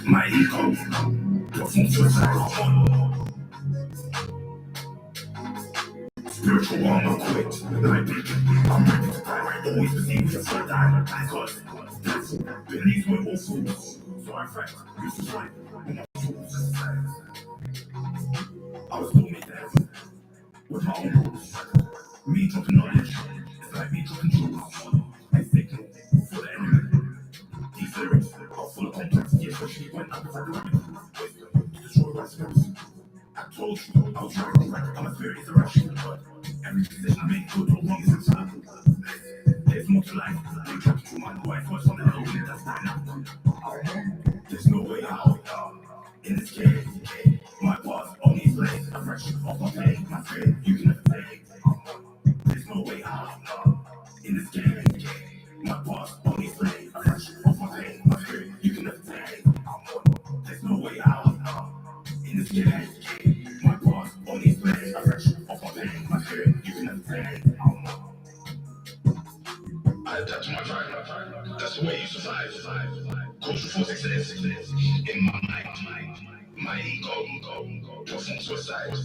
My ego, profound suicide. Spiritual armor quit. Like I'm ready to die. Always perceived as I die. Cause that's beliefs were all fools. So I fight, used to fight. And I fools. I was born in death. With my own rules. Me dropping knowledge. It's like me dropping jewels. I think for the enemy. These lyrics are full of complexity, especially when I'm beside the limit. To destroy my spirits. I told you I was trying to wreck. I'm a spirit, it's a rush. But every decision I make, good or wrong, is inside. There's more to life. You trapped through my wife was on the hill, that's fine now. There's no way out. In this game, my boss only plays a fraction of my pain. My spirit, you can never take. There's no way out. In this game, my boss only plays a fraction of my pain. My spirit, you can never take. There's no way out. In this game, my boss only plays a fraction of my pain. My spirit, you can never take. I adapt to my tribe. That's the way you survive. Culture for success. In my mind, my ego, profound suicide.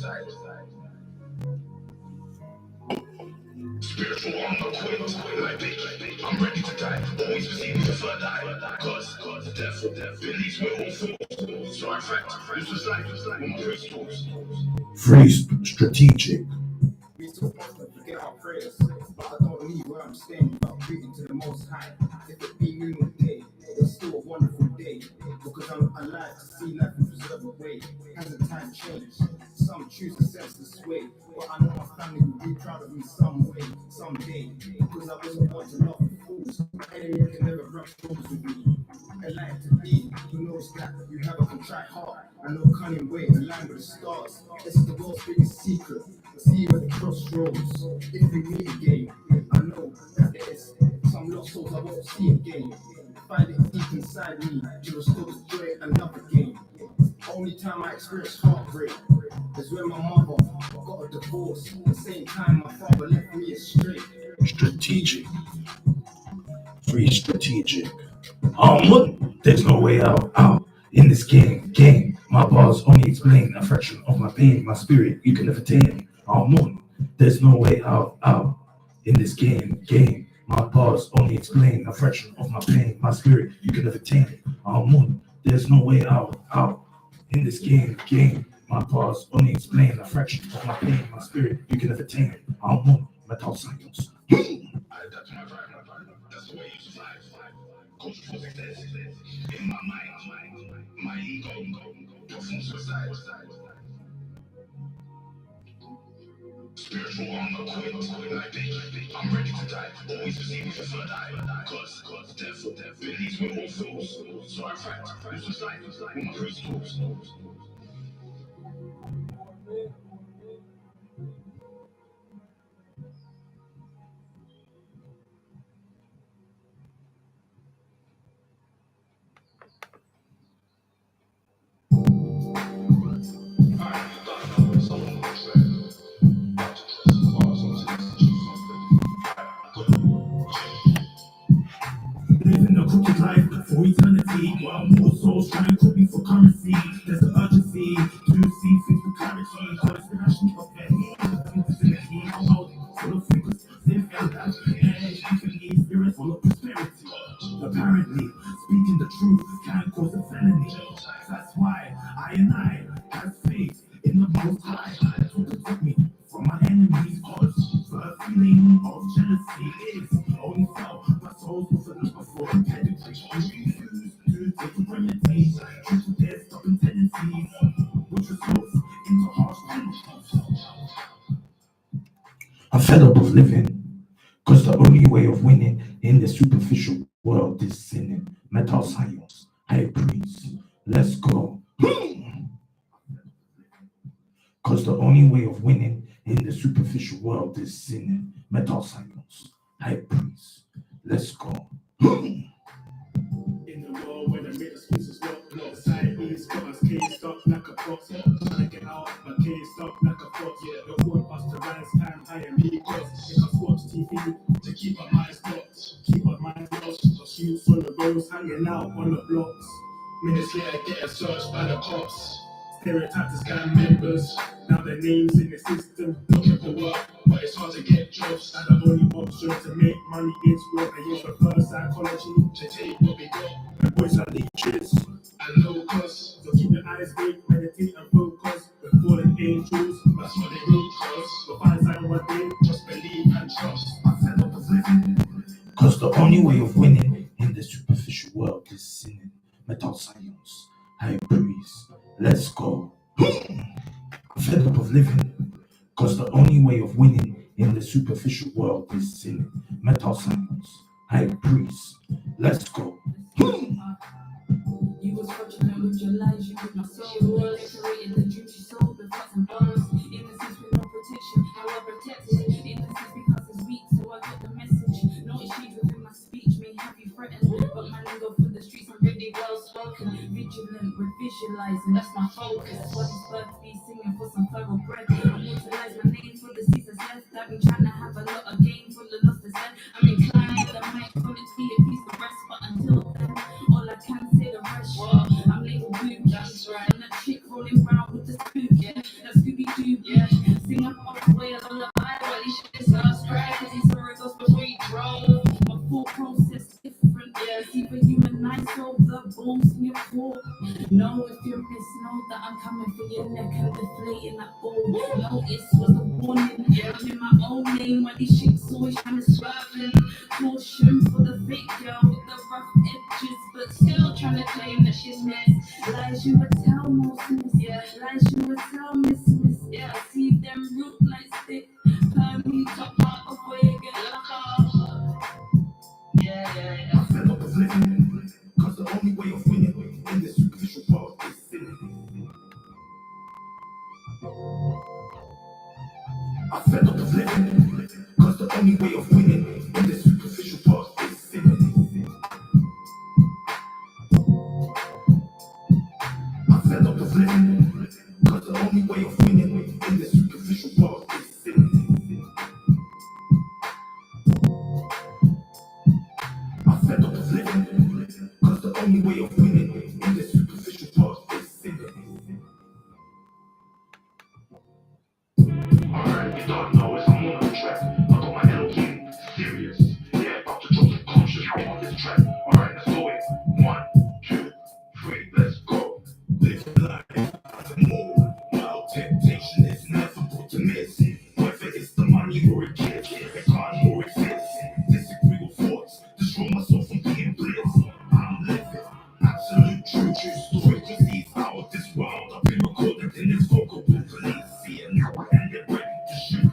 Spiritual armor quit. Like bitch, I'm ready to die. Always perceive me prefer die. Cause death believes we're all fools. So I fight. This was life with my crystals. Free strategic. We so often forget our prayers, but I don't leave where I'm staying without praying to the Most High. If it be noon day, it's still a wonderful day, because I'm alive to see life and preserve a way. Hasn't time changed? Some choose a senseless way, but I know my family will be proud of me some way, someday, because I wasn't born to love fools. Enemy can never rub shoulders with me. I like to be, who knows that you have a contrite heart, and no cunning way, aligned with the stars. This is the world's biggest secret. See where the crossroads. If we meet again, I know that there's some lost souls I won't see again. Find it deep inside me to restore the joy and love again. Only time I experienced heartbreak is when my mother got a divorce. At the same time, my father left me astray. Strategic. Free strategic. Amun, there's no way out. In this game. My bars only explain a fraction of my pain. My spirit, you can never tame. Amun, there's no way out. In this game. My bars only explain a fraction of my pain. My spirit, you can never tame. Amun, there's no way out. In this game. My bars only explain a fraction of my pain. My spirit, you can never tame. Amun, metal science. That's my vibe. That's the way you survive. Culture for success. In my mind, my ego, profound suicide. Spiritual armor quit. Like bitch, I'm ready to die. Always perceive me prefer die. Cause death believes we're all fools. So I fight. This was life with my crystals. Living a crooked life for eternity, while more souls try and cook me for currency. There's an urgency to see things with clarity. Cause it's passion of vicinity, full of figures, sin and that, and infinitely spirit full of prosperity. Apparently, speaking the truth can cause a felony. That's why I have faith in the Most High to protect me from my enemies. Cause the feeling of jealousy is only felt by souls with a love for pedigree. Refuse to take the remedy, triple their stubborn tendencies, which results into harsh penalties. I'm fed up of living, cause the only way of winning in the superficial world is sinning. Metal science, high priest, let's go. Cause the only way of winning in the superficial world is sinning. Metal science, high priest, let's go. In the world where the middle schools is not society's got us caged up like a box. Trying to get out, but caged up like a box. The thought us to rise time high and be cross. If I watch TV to keep our minds stopped, keep our minds lost. Shoes on the roads, hanging out on the blocks. Minutes later, get searched by the cops. Stereotyped as gang members. Now their names in the system. Looking for work, but it's hard to get jobs. And the only option to make money is work. They use reverse psychology to take what we got. And boys are leeches and low cost. So keep your eyes big, meditate and focus. We're fallen angels, that's what they wrote us. We'll find something one day, just believe and trust. I'm fed up of living. Cause the only way of winning in the superficial world is sinning. Metal science, high breeze, let's go. I'm fed up of living. Cause the only way of winning in the superficial world is sinning. Metal science, high breeze, let's go. You was fraudulent with your lies, you with my soul. Decorated the dreams you sold, the thoughts and bones. Innocence with no protection, how I protect it. Innocence because it's weak, so I get the message. No exchange within my speech may have you threatened, but my lingo for the streets, I'm really well spoken. Vigilant with visualizing, that's my focus. What is birds be singing for some thoroughbred? I utilize my name for the seasons left. I've been trying to have a lot of games for the lost to set. I'm inclined, the mic going to be a piece of rest, but until then, all I can say the rest. I'm labeled blue, that's right. And that chick rolling around with the spook, yeah. That Scooby Doo, yeah. Sing up on the way along the line while he shit starts crying, cause he saw it goes before he drove. My full process different, yeah. It's either humanize or the bones in your core. No, if you miss, know that I'm coming for your neck and deflating that ball. Notice was the warning, yeah. I'm in my own lane while these chicks always trying to swerve. Caution for the fake girl with the rough edges, but still trying to claim that she's missed. Lies you would tell most miss, yeah. Lies you would tell miss, yeah. I see them root like stick. Permy top part of where you get locked up. Yeah. I'm fed up of living, cause the only way of winning in this superficial world is sinning. I'm fed up of living, cause the only way of winning in this superficial world is sinning. I'm fed up of living, cause the only way of winning in this superficial world is sinning. I'm fed up of living, cause the only way of winning in this superficial world is sinning. Alright, you don't know it's I'm on the track. I got my LQ, serious. Yeah, about to drop some conscious on this track. Alright, let's do it. 1, 2, 3, let's go. Live life, more. Wild temptation is inevitable to miss. Whether it's the money or a gift, it can't or exist. Disagree with thoughts, destroy myself from being bliss. I'm living, absolute true story. To see out of this world, I've been recorded in this vocal booth. Police see it now and they're ready to shoot.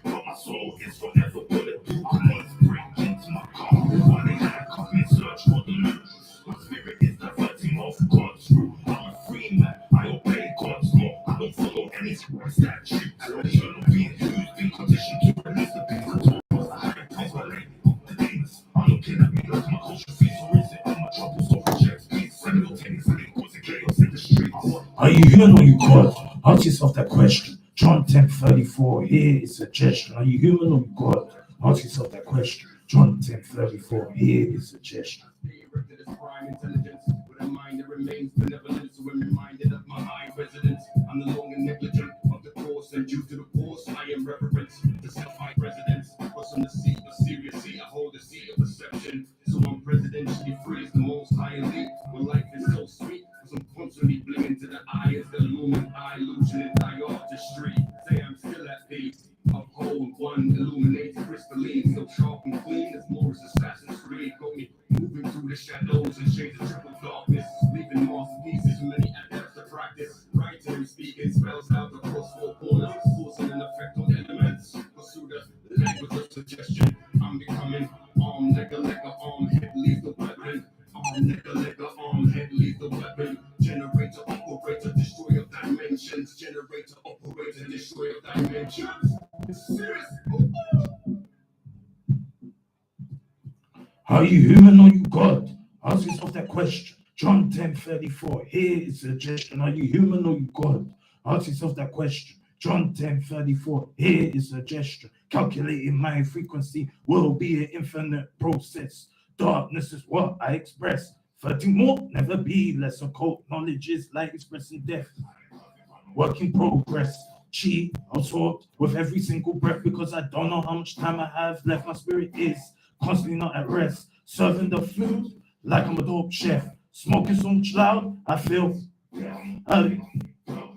But my soul is forever bulletproof. Police break into my car while they handcuff me, search for the loot. My spirit is diverting off God's route. I'm a free man, I obey God's law. I don't follow any statute. Eternal being who's been conditioned to release the people. I haven't praised my lane, the demons are looking at me like my culture feeds. Or is it all my troubles so rejects peace? Simultaneously causing chaos in the streets. Are you human or you God? Ask yourself that question. John 10:34, here is a suggestion. Are you human or you God? Ask yourself that question. John 10:34, here is a suggestion. Intelligence with a mind that remains benevolent, so I'm reminded of my high residence. I'm no longer negligent of the course, and due to the course, I am reverent to self-high residence. What's on the seat of serious seat, I hold the seat of perception, so I'm presidentially free as the most high elite. When life is so sweet, cause I'm constantly blinking to the eye as the lumen, illusion and die artistry. Say I'm still at peace. Uphold one illuminated crystalline, so sharp and clean as Morris Assassin's Creed. Got me moving through the shadows and shades of triple darkness, leaving masterpieces many adepts to practice. Writing and speaking spells out across four corners, causing an effect on elements. Pursue the language of suggestion. I'm becoming arm, leg, arm, head, leave the weapon. Arm, leg, arm, head, leave the weapon. Generator, operator, destroyer of dimensions. Generator, operator, destroyer of dimensions. It's serious. Are you human or you God? Ask yourself that question. John 10:34, here is a suggestion. Are you human or you God? Ask yourself that question. John 10:34, here is a gesture. Calculating my frequency will be an infinite process. Darkness is what I express. Fighting more, never be less. A cold knowledge is like expressing death. Work in progress. Cheat, absorbed with every single breath because I don't know how much time I have left. My spirit is constantly not at rest. Serving the food like I'm a dope chef. Smoking so much loud, I feel.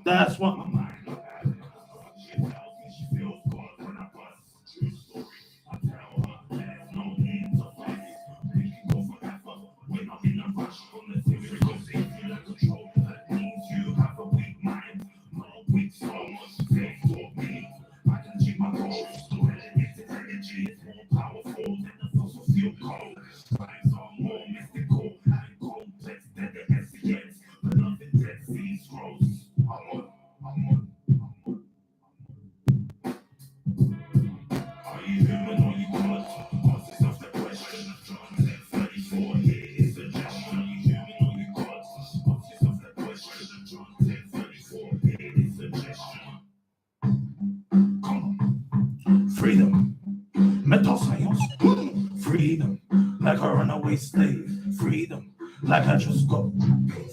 That's what my mind. She tells me she feels good when I bust. True story. I tell her there's no need to fuss. We can go forever when I'm in a rush. On the things we go see, feel like control. That means you have a weak mind. No weak soul. They taught me. I can achieve my goals. The relative energy is more powerful than the fossil fuel coal. Lives are more mystical and complex than the SCNs. Beloved Dead Sea Scrolls. Amun. Are you human or you God? Ask yourself that question. John 10:34. Here is a suggestion. Are you human or you God? Ask yourself that question. John 10:34. Here is a suggestion. Come on. Freedom. Mental science. Freedom. Like a runaway slave. Freedom. Like I just got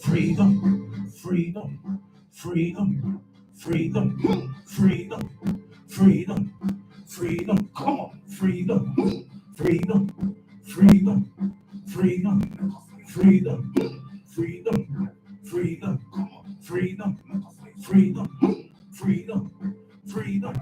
freedom. Freedom. Freedom. Freedom. Freedom. Freedom. Freedom, come on, freedom, freedom, freedom, freedom, freedom, freedom, freedom, come on, freedom, freedom, freedom, freedom,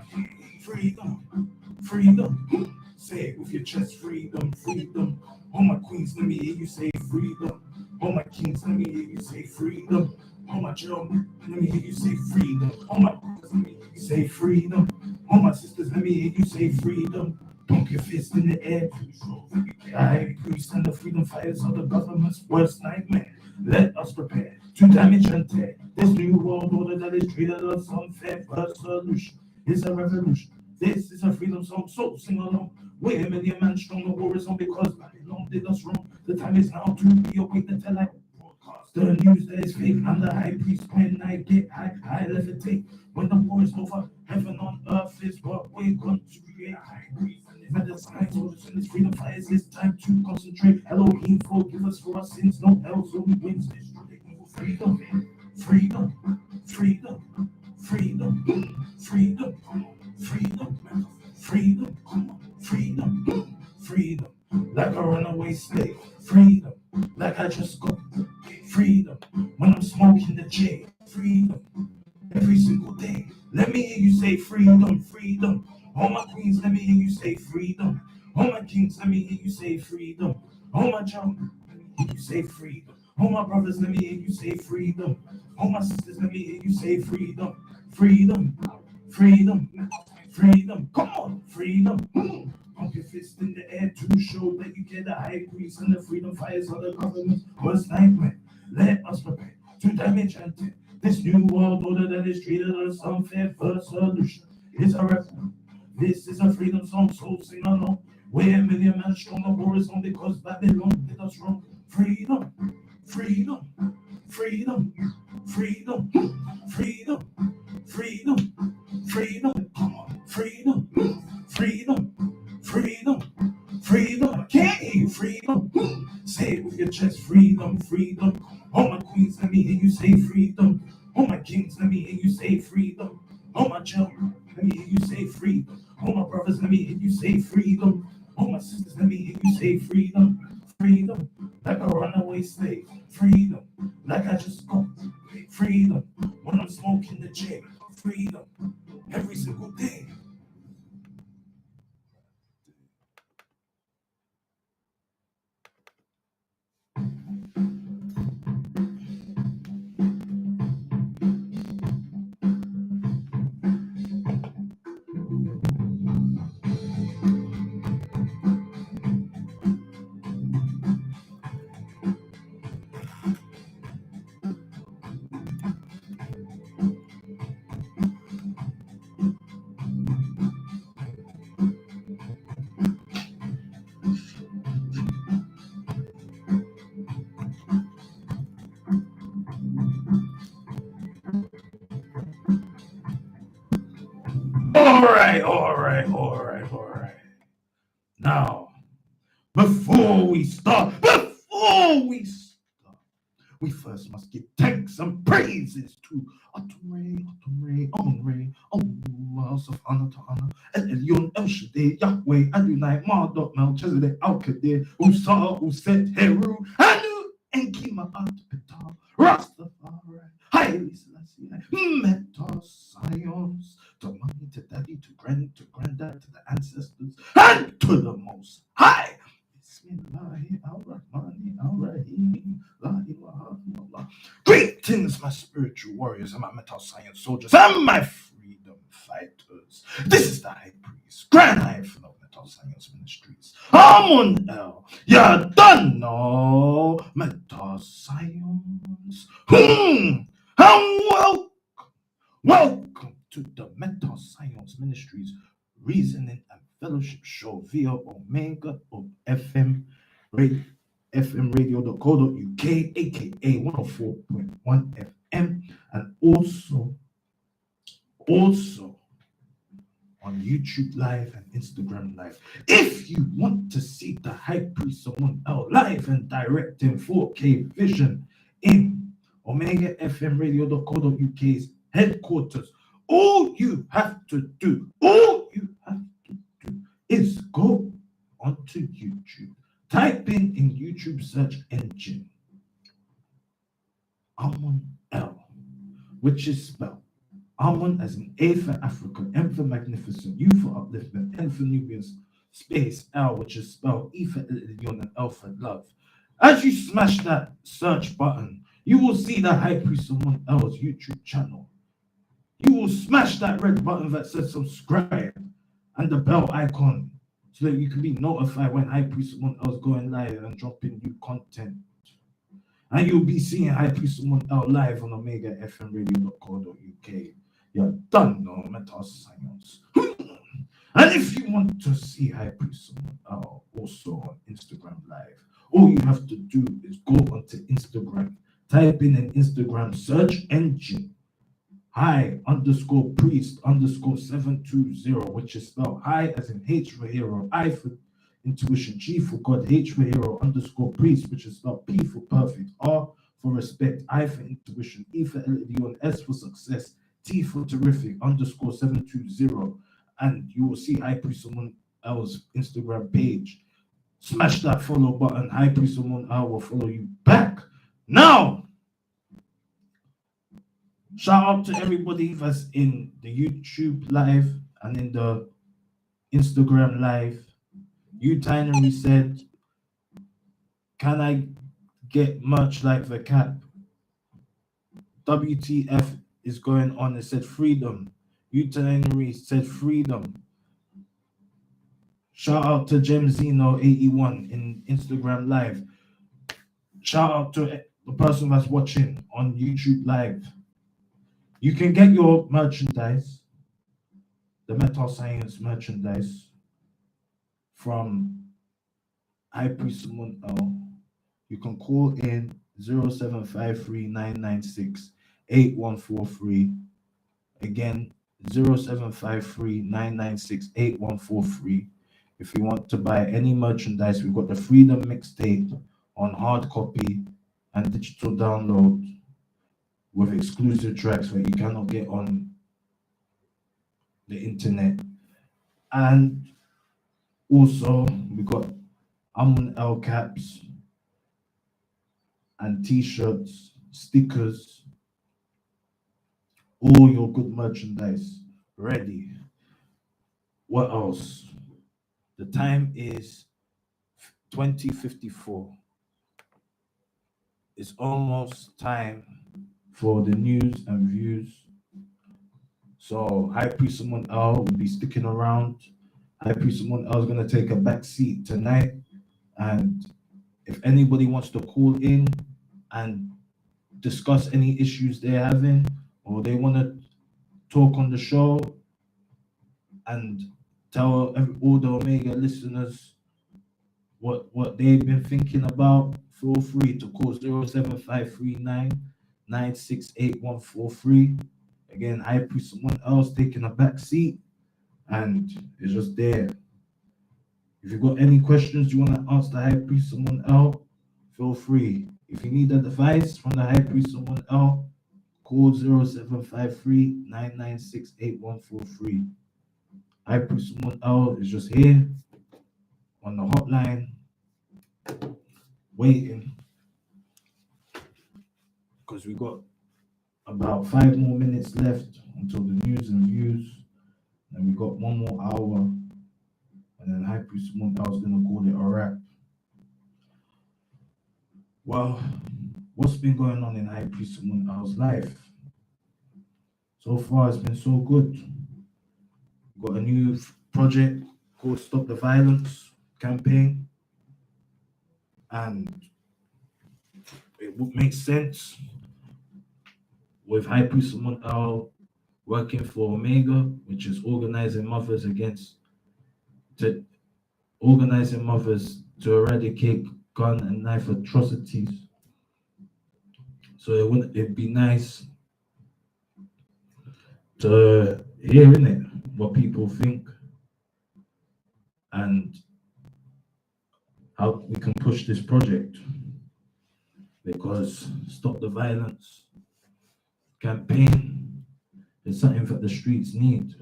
freedom, freedom. Say it with your chest, freedom, freedom. All my queens, let me hear you say freedom. All my kings, let me hear you say freedom. All my children, let me hear you say freedom. All my brothers, let me hear you say freedom. All my sisters, let me hear you say freedom. Pump your fist in the air. I priest and the freedom fighters are the government's worst nightmare. Let us prepare to damage and tear this new world order that is treated us unfair. First solution is a revolution. This is a freedom song, so sing along. We're a million man strong, the war is on because Babylon did us wrong. The time is now to be awake until I broadcast the news that is fake. I'm the high priest when I get high, I levitate. When the war is over, heaven on earth is what we're going to create. High priest and the signs, soldiers in this freedom fires, it's time to concentrate. Elohim, forgive us for our sins, no else only wins. Destroy the evil. Freedom, freedom, freedom, freedom, freedom, freedom, freedom, freedom, freedom, like a runaway slave, freedom, like I just got freedom when I'm smoking the J, freedom, every single day. Let me hear you say freedom, freedom. All my queens, let me hear you say freedom. All my kings, let me hear you say freedom. All my children, let me hear you say freedom. All my brothers, let me hear you say freedom. All my sisters, let me hear you say freedom, freedom, freedom, freedom. Come on, freedom. Pump your fist in the air to show that you get the high priest and the freedom fires of the government's worst nightmare. Let us prepare to damage and tear this new world order that is treated as unfair. First solution is a referendum. This is a freedom song, so sing along. We're a million man strong, the war is on because Babylon did us wrong. Freedom, freedom, freedom, freedom, freedom, freedom, freedom, come on, freedom, freedom, freedom, freedom. I can't hear you, freedom. Say it with your chest, freedom, freedom. All my queens, let me hear you say freedom. All my kings, let me hear you say freedom. All my children, let me hear you say freedom. All my brothers, let me hear you say freedom. All my sisters, let me hear you say freedom. Freedom, like a runaway slave. Freedom, like I just got freedom when I'm smoking the J. Freedom, every single day. All right. Now, before we start, We first must give thanks and praises to Amun, House of honor to honor, El Elyon, El Shaddai, Yahweh, Adonai, Marduk, Melchizedek, Al Kadir, Usa, Uset, Heru, Anu, Enki, Ma'at, Ptah, Rastafari, Haile Selassie, Meta, Science, to mommy, to daddy, to granddad, to the ancestors, and to the Most High. Bismillahirrahmanirrahim. La ilaha illallah. Greetings, my spiritual warriors and my mental science soldiers and my freedom fighters. This is the High Priest, Grand Hyphen of Mental Science Ministries. Amun El. Ya done know Mental Science. And welcome to the Mental Science Ministries Reasoning and Fellowship Show via Omega of FM Radio. fmradio.co.uk, aka 104.1 FM, and also on YouTube Live and Instagram Live. If you want to see the High Priest Amun El live and direct in 4K vision in Omega FM Radio.co.uk's headquarters, all you have to do is go onto YouTube. Type in YouTube search engine Amun El, which is spelled Amun as in A for Africa, M for Magnificent, U for Upliftment, N for Nubians, space L, which is spelled E for Elion and L for Love. As you smash that search button, you will see the High Priest Amun El's YouTube channel. You will smash that red button that says subscribe and the bell icon, so that you can be notified when High Priest Amun El is going live and dropping new content. And you'll be seeing High Priest Amun El live on Omega FM Radio.co.uk. You're done, no mental science. And if you want to see High Priest Amun El also on Instagram Live, all you have to do is go onto Instagram, type in an Instagram search engine, high_priest_720, which is spelled high as in H for hero, I for intuition, G for God, H for hero, _priest, which is spelled P for perfect, R for respect, I for intuition, E for Elion, S for success, T for terrific, _720. And you will see High Priest Amun El's Instagram page. Smash that follow button. High Priest Amun El will follow you back. Now, shout out to everybody that's in the YouTube live and in the Instagram live. Untitled said, can I get merch like the cap? WTF is going on. It said freedom. Untitled said freedom. Shout out to JemZeno81 in Instagram live. Shout out to the person that's watching on YouTube live. You can get your merchandise, the Mental Science merchandise, from High Priest Amun El. You can call in 0753-996-8143. Again, 0753-996-8143. If you want to buy any merchandise, we've got the Freedom Mixtape on hard copy and digital download with exclusive tracks that you cannot get on the internet. And also, we got Amun El caps and t-shirts, stickers, all your good merchandise ready. What else? The time is 20:54. It's almost time for the news and views. So High Priest Amun El will be sticking around. High Priest Amun El is going to take a back seat tonight. And if anybody wants to call in and discuss any issues they're having, or they want to talk on the show and tell all the Omega listeners what they've been thinking about, feel free to call 07539-968-143. Again, High Priest Amun El's taking a back seat and it's just there. If you've got any questions you want to ask the High Priest Amun El, feel free. If you need a device from the High Priest Amun L, call 0753 High Priest Amun L is just here on the hotline, waiting, because we got about 5 more minutes left until the news and views, and we got 1 more hour, and then High Priest Amun L is gonna call it a wrap. Well, what's been going on in High Priest Amun L's life? So far, it's been so good. Got a new project called Stop the Violence campaign, and it would make sense with High Priest Amun L working for Omega, which is organizing mothers to eradicate gun and knife atrocities. So it'd be nice to hear in it what people think and how we can push this project, because Stop the Violence campaign is something that the streets need,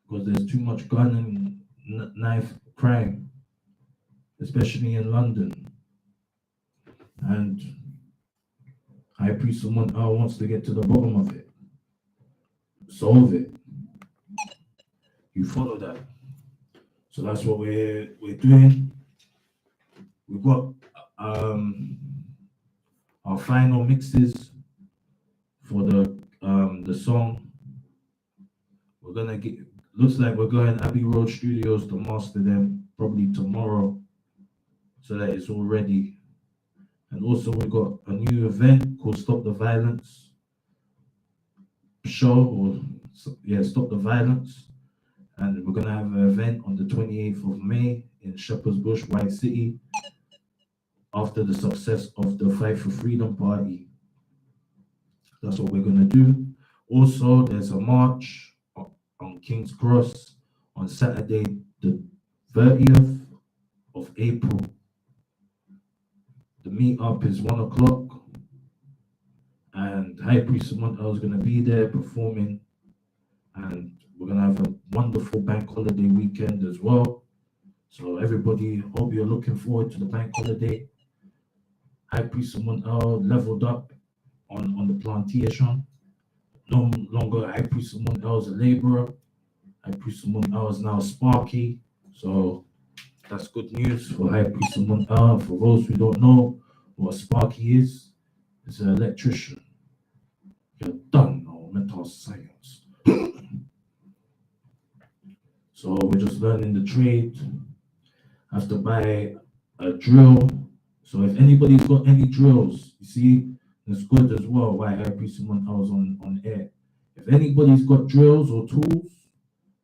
because there's too much gun and knife crime, especially in London. And High Priest Amun L wants to get to the bottom of it, solve it. You follow that? So that's what we're doing. We've got our final mixes for the song. We're gonna get. Looks like we're going Abbey Road Studios to master them probably tomorrow, so that it's all ready. And also we got a new event called Stop the Violence show, Stop the Violence, and we're gonna have an event on the 28th of May in Shepherd's Bush, White City, after the success of the Fight for Freedom party. That's what we're gonna do. Also, there's a march on King's Cross on Saturday, the 30th of April. The meetup is 1 o'clock, and High Priest Amun L is gonna be there performing, and we're gonna have a wonderful bank holiday weekend as well. So everybody, hope you're looking forward to the bank holiday. High Priest Amun L leveled up on the plantation. No longer High Priest Amun L is a laborer. High Priest Amun L is now Sparky. So that's good news for High Priest Amun L. For those who don't know what Sparky is, it's an electrician. You're done now, mental science. So we're just learning the trade. Have to buy a drill. So if anybody's got any drills, you see, it's good as well. Why High Priest Amun L is on air. If anybody's got drills or tools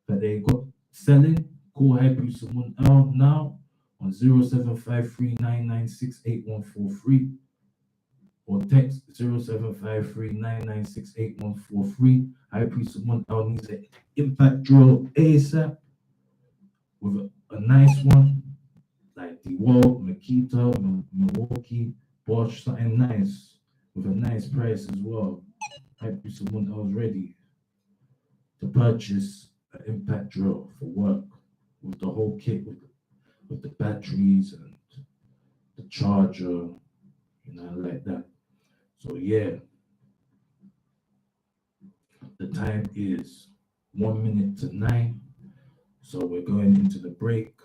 that they got selling, call High Priest Amun L now on 0753996843 or text 0753996843. High Priest Amun L needs an impact drill ASAP with a nice one like DeWalt, Makita, Milwaukee, Bosch, something nice with a nice price as well. High Priest Amun L is ready to purchase an impact drill for work with the whole kit, with the batteries and the charger, like that. So yeah, the time is 1 minute to 9. So we're going into the break.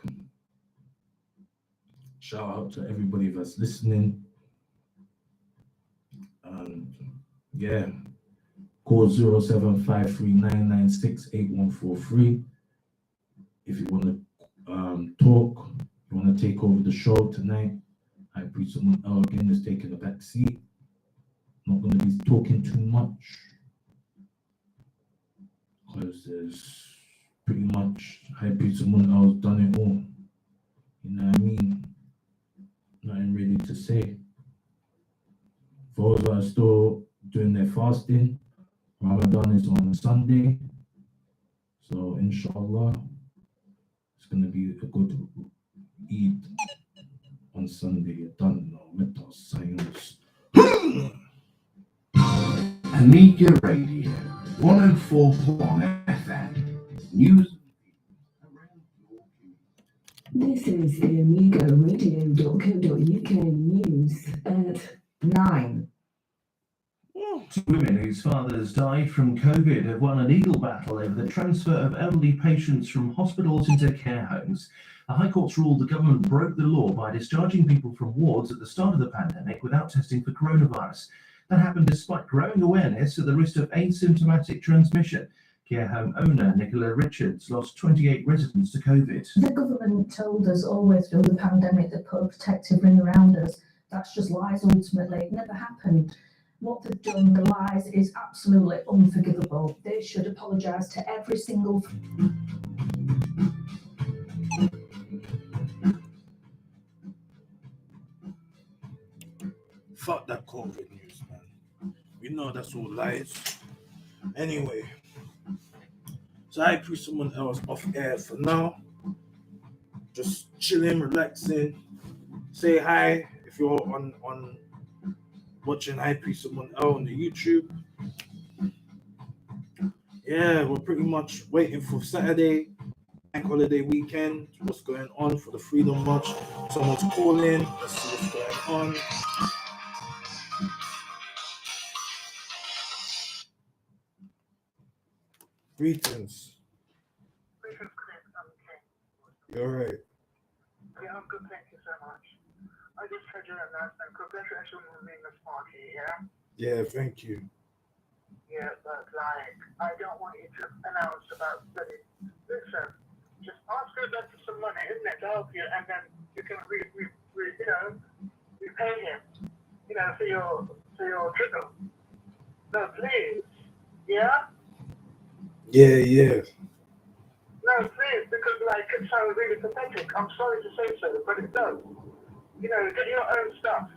Shout out to everybody that's listening. And yeah, call 0753996843 if you want to talk, you want to take over the show tonight. High Priest Amun L again is taking the back seat. Not going to be talking too much because there's pretty much High Priest Amun L's done it all. You know what I mean? Nothing really to say. For those that are still doing their fasting, Ramadan is on Sunday. So inshallah, it's going to be a good Eid on Sunday, you don't know mental science. Amiga Radio, 104.1 FM, news around your This is the AmigaRadio.co.uk news at 9. Two women whose fathers died from COVID have won a legal battle over the transfer of elderly patients from hospitals into care homes. The High Court's ruled the government broke the law by discharging people from wards at the start of the pandemic without testing for coronavirus. That happened despite growing awareness of the risk of asymptomatic transmission. Care home owner Nicola Richards lost 28 residents to COVID. The government told us always through the pandemic they put a protective ring around us. That's just lies ultimately. It never happened. What they've done, the lies, is absolutely unforgivable. They should apologise to every single... Fuck that COVID news, man. We know that's all lies. Anyway, so I put someone else off air for now. Just chilling, relaxing. Say hi if you're on watching I Pre Someone Else on the YouTube. Yeah, we're pretty much waiting for Saturday, bank holiday weekend. What's going on for the Freedom March? Someone's calling. Let's see what's going on. Greetings. You're right. Yeah, I'm good, thank you so much. I just heard your announcement. Congratulations on winning this party, yeah? Yeah, thank you. Yeah, but like, I don't want you to announce about study. Listen, just ask your dad for some money, isn't it, to help you, and then you can repay him, for your trickle. No, please. Yeah? Yeah. No, please, because like it sounds really pathetic. I'm sorry to say so, but it does. Get your own stuff.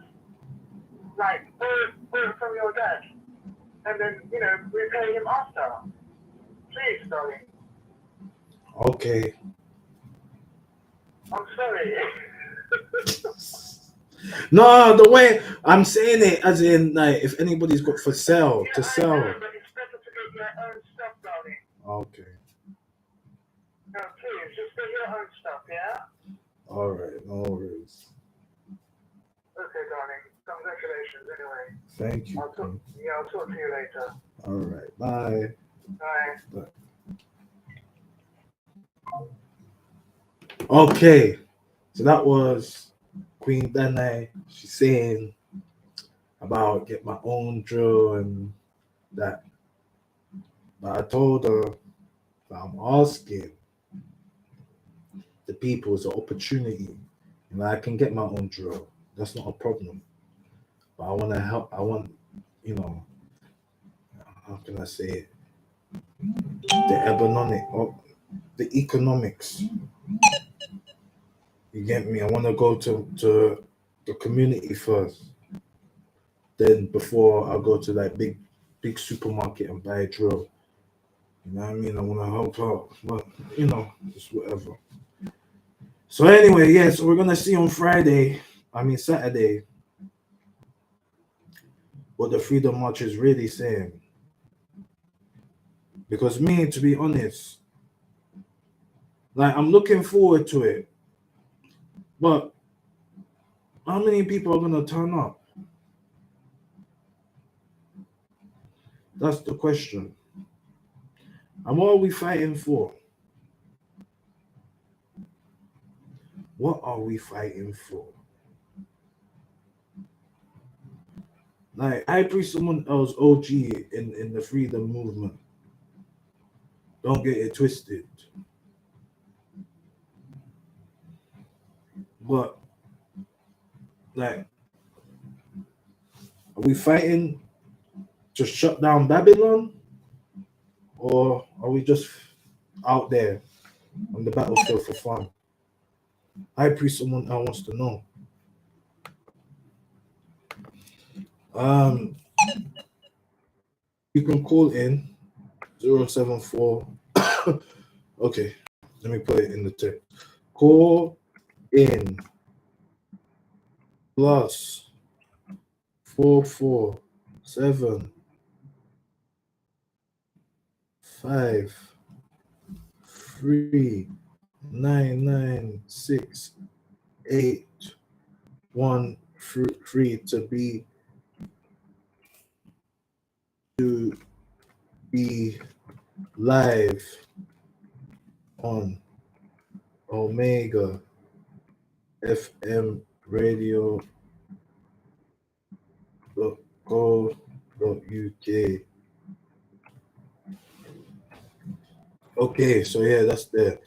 Like, borrow it from your dad. And then, repay him after. Please, darling. Okay. I'm sorry. No, the way I'm saying it, as in, like, if anybody's got for sale, to sell. I know, but it's better to get your own stuff, darling. Okay. No, please, just get your own stuff, yeah? All right, no worries. Okay, darling. Congratulations, anyway. Thank you. I'll talk to you later. All right, bye. Bye. Okay, so that was Queen Danae. She's saying about get my own drill and that. But I told her that I'm asking the people it's an opportunity. I can get my own drill. That's not a problem. But I want to help. I want, how can I say it? The economics. You get me? I want to go to the community first. Then before I go to like big supermarket and buy a drill. You know what I mean? I want to help out. But, just whatever. So anyway, yeah, so we're going to see on Saturday, what the Freedom March is really saying. Because me, to be honest, like, I'm looking forward to it. But how many people are going to turn up? That's the question. And what are we fighting for? What are we fighting for? Like, I pre someone else OG in the freedom movement. Don't get it twisted. But, like, are we fighting to shut down Babylon? Or are we just out there on the battlefield for fun? I pre someone else wants to know. You can call in 074. Okay, let me put it in the text. Call in plus 447 5399681 free to be live on Omega FM radio .co.uk. Okay, so yeah, that's there.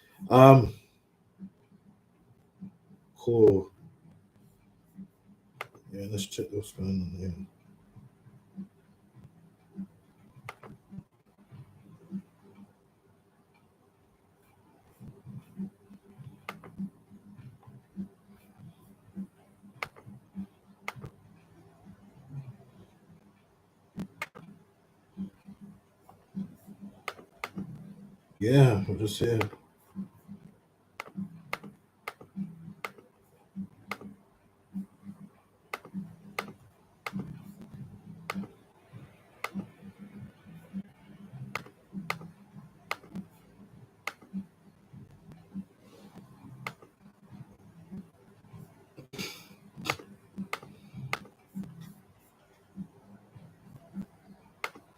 Cool. Yeah, let's check what's going on here. Yeah, we're just here.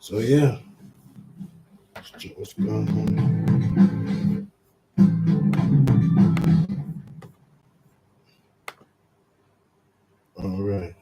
So yeah, let's check what's going on. All right.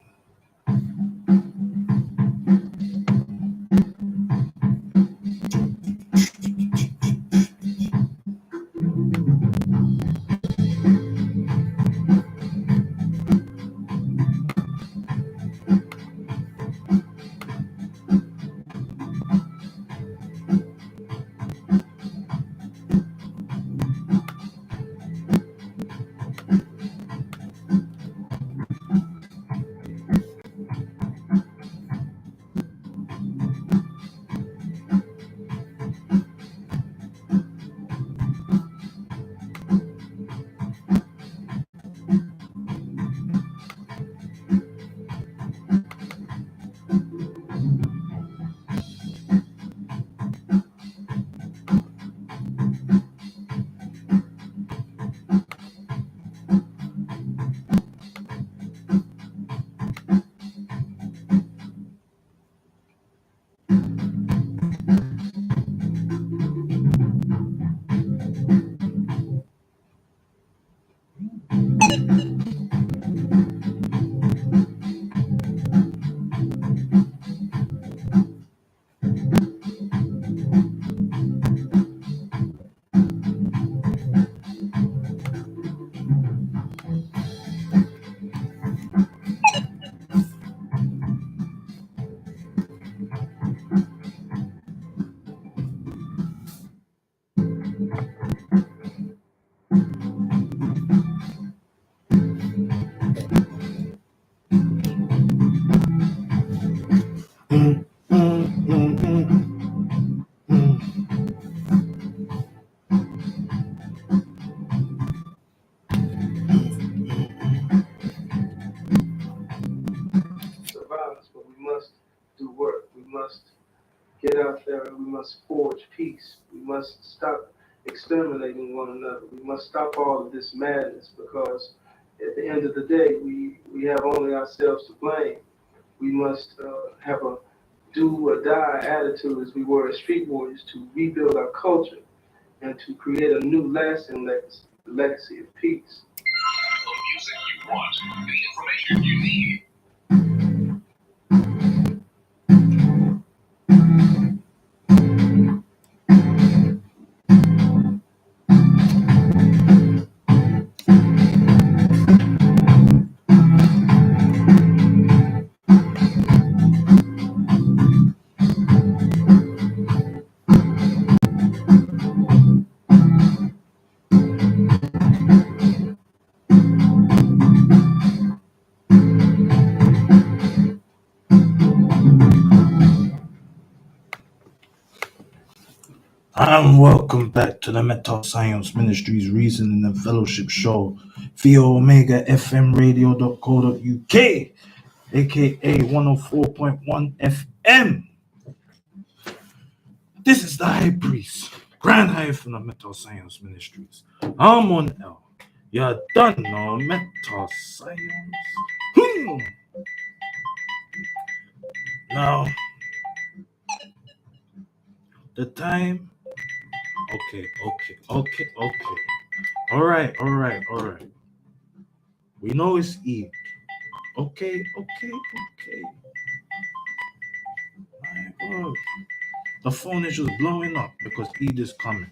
Mm, mm, mm, mm, mm. Survive, but we must do work. We must get out there and we must forge peace. We must stop exterminating one another. We must stop all of this madness because at the end of the day, we have only ourselves to blame. We must have a do or die attitude as we were as street warriors to rebuild our culture and to create a new lasting legacy, the legacy of peace. The music you want, the information you need. And welcome back to the Mental Science Ministries Reasoning and Fellowship Show via Omega FM Radio.co.uk, aka 104.1 FM. This is the High Priest, Grand High from the Mental Science Ministries. Amun. You done know Mental Science. Now, the time. Okay. All right. We know it's Eve. Okay. My God. The phone is just blowing up because Eid is coming.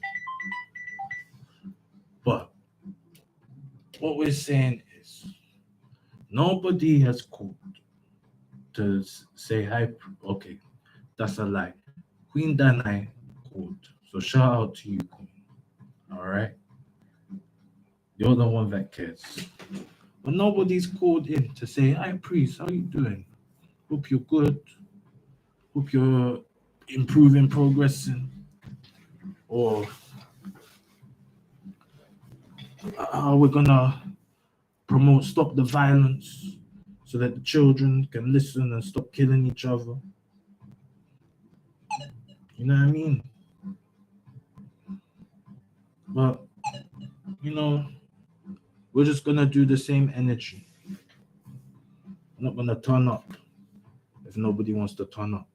But what we're saying is nobody has called to say hi. Okay, that's a lie. Queen Danai called. So shout out to you, Queen. All right? You're the one that cares. But nobody's called in to say, hi, priest, how you doing? Hope you're good. Hope you're improving, progressing. Or how we're going to promote stop the violence so that the children can listen and stop killing each other. You know what I mean? But, we're just going to do the same energy. I'm not going to turn up if nobody wants to turn up.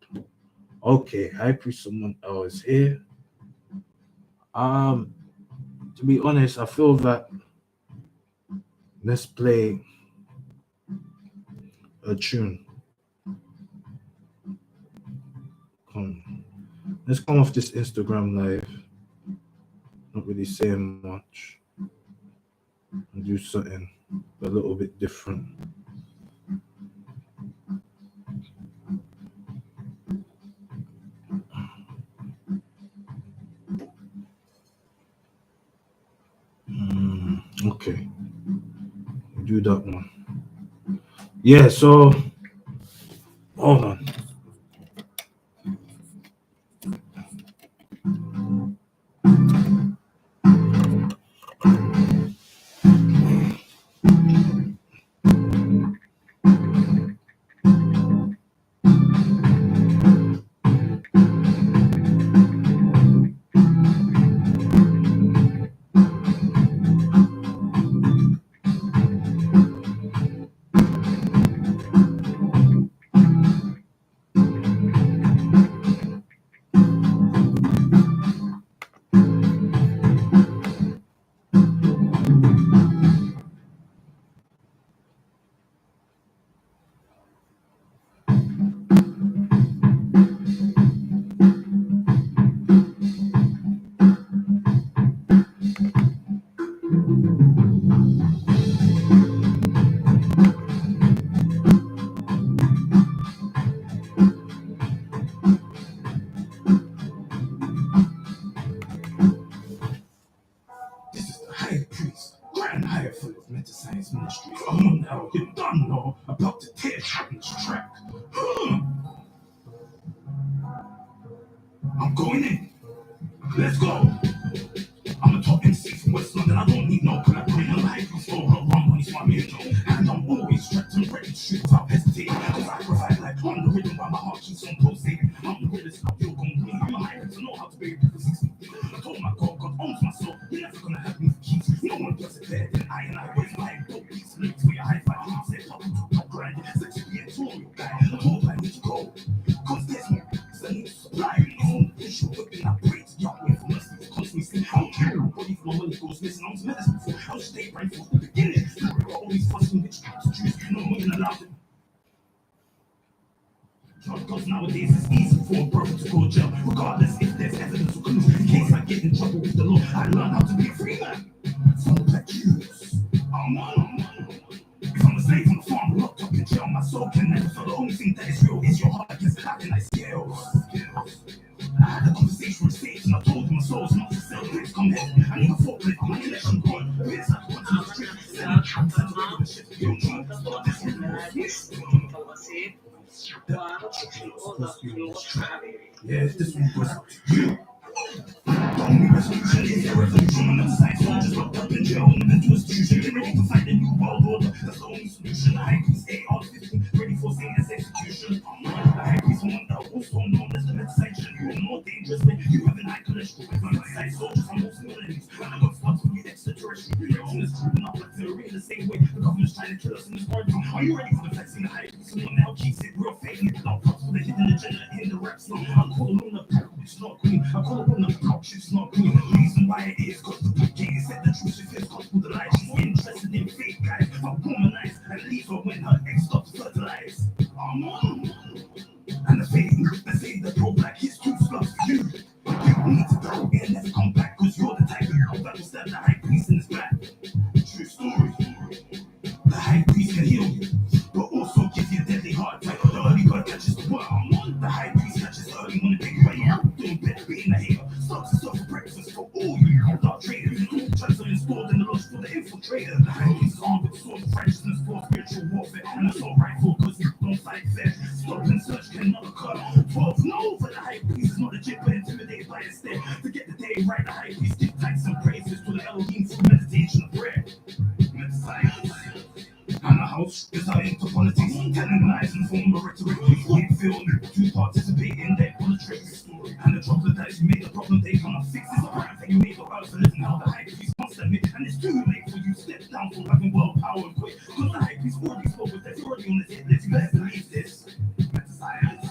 Okay, High Priest, someone else here. To be honest, I feel that let's play a tune. Let's come off this Instagram live. Not really saying much. And do something a little bit different. Okay. Do that one. Yeah, so hold on. This is the High Priest, Grand High for the Mental Science Ministries. Now you done know about the tear this track. I'm going in. Let's go. I'm a top MC from West London. I don't need no collaborator. High Priest for her run when it's my mentor. And I'm always strapped and ready to shoot without hesitating. Cause I provide like on the rhythm by my heart keeps on pulsating. I'm the greatest, I feel complete. I'm a high to know how to be a 60. I told my God owns my soul. You're never gonna have me for keys. No one does it better than I. And I raise my dope beats. Lyrics for your high five. You said, top grind. Such a tutorial guy. I told I need to go. Cause there's no new supply. It's on the issue. Whipping up braids. Y'all wait for us. Constantly sleep. I don't care. Body for my money goes missing. I was medicine before. I was stay right from the beginning. I got all these fussing bitch to choose. No women allowed it. Because nowadays it's easy for a brother to go to jail, regardless if there's evidence or clues. In case I get in trouble with the law, I learn how to be a free man. From the black Jews. I'm on. If I'm a slave on the farm, locked up in jail, my soul can never feel. The only thing that is real is your heart against cloud and scales. I had a conversation with stage and I told him my soul's not for sale. Please come here. I need a forklift. My election gone. It's like one to the street. Send to the shit. You don't know. Start this one. Yeah, this one goes out to you. only resolution is their revolution. On the side, soldiers locked up in jail, mental institution. They're ready to fight the new world order. That's the only solution. The high priest AR-15, ready for Satan's execution. The high priest one that also known as the midsection. You are more dangerous than you have an high cholesterol. On the side, soldiers are most enemies. And I'm going to start to be extraterrestrial. Reaction is true, not like theory in the same way. The government's trying to kill us in this quarantine. Are you ready for the vaccine? The high priest someone now keeps it real fake. Not props for the hidden agenda in the rap scene. I call it on the pack, it's not green. I call it on the couch, it's not green. The reason why it is cause the wicked is said the truth. If it's gospel the lie, she's interested in fake guys. But womanize and leave her when her ex stops fertilize. Amun. And the fake that say the pro-black is too slow for you. You need to go in, let's come back, cause you're the type of that will stab the high priest in his back. True story. The high priest can heal you, but also give you a deadly heart attack. The early bird catches the worm. The high priest catches early when the big way out. Doing better being a hater. Starts himself for breakfast for all you dark traders. Tries to install in the lodge for the infiltrator. The high priest is armed with the sword of righteousness for spiritual warfare. And that's all right for because you don't fight fair. Stop and search cannot occur. 12 no, but the high priest is not legit but intimidated by his stare. To get the day right, the high priest gives thanks and praises to the Elohim through meditation and prayer. Science. And the house is out into politics, telling lies in the form of rhetoric. We feel to participate in their politics. And the troglodytes you made the problem they cannot fix. It's a crime that you made the earth and living how the high priest must admit. And it's too late for you to step down from having world power and quit. Because the high priest already spoke with that, already on his hit list. You better believe this. Science.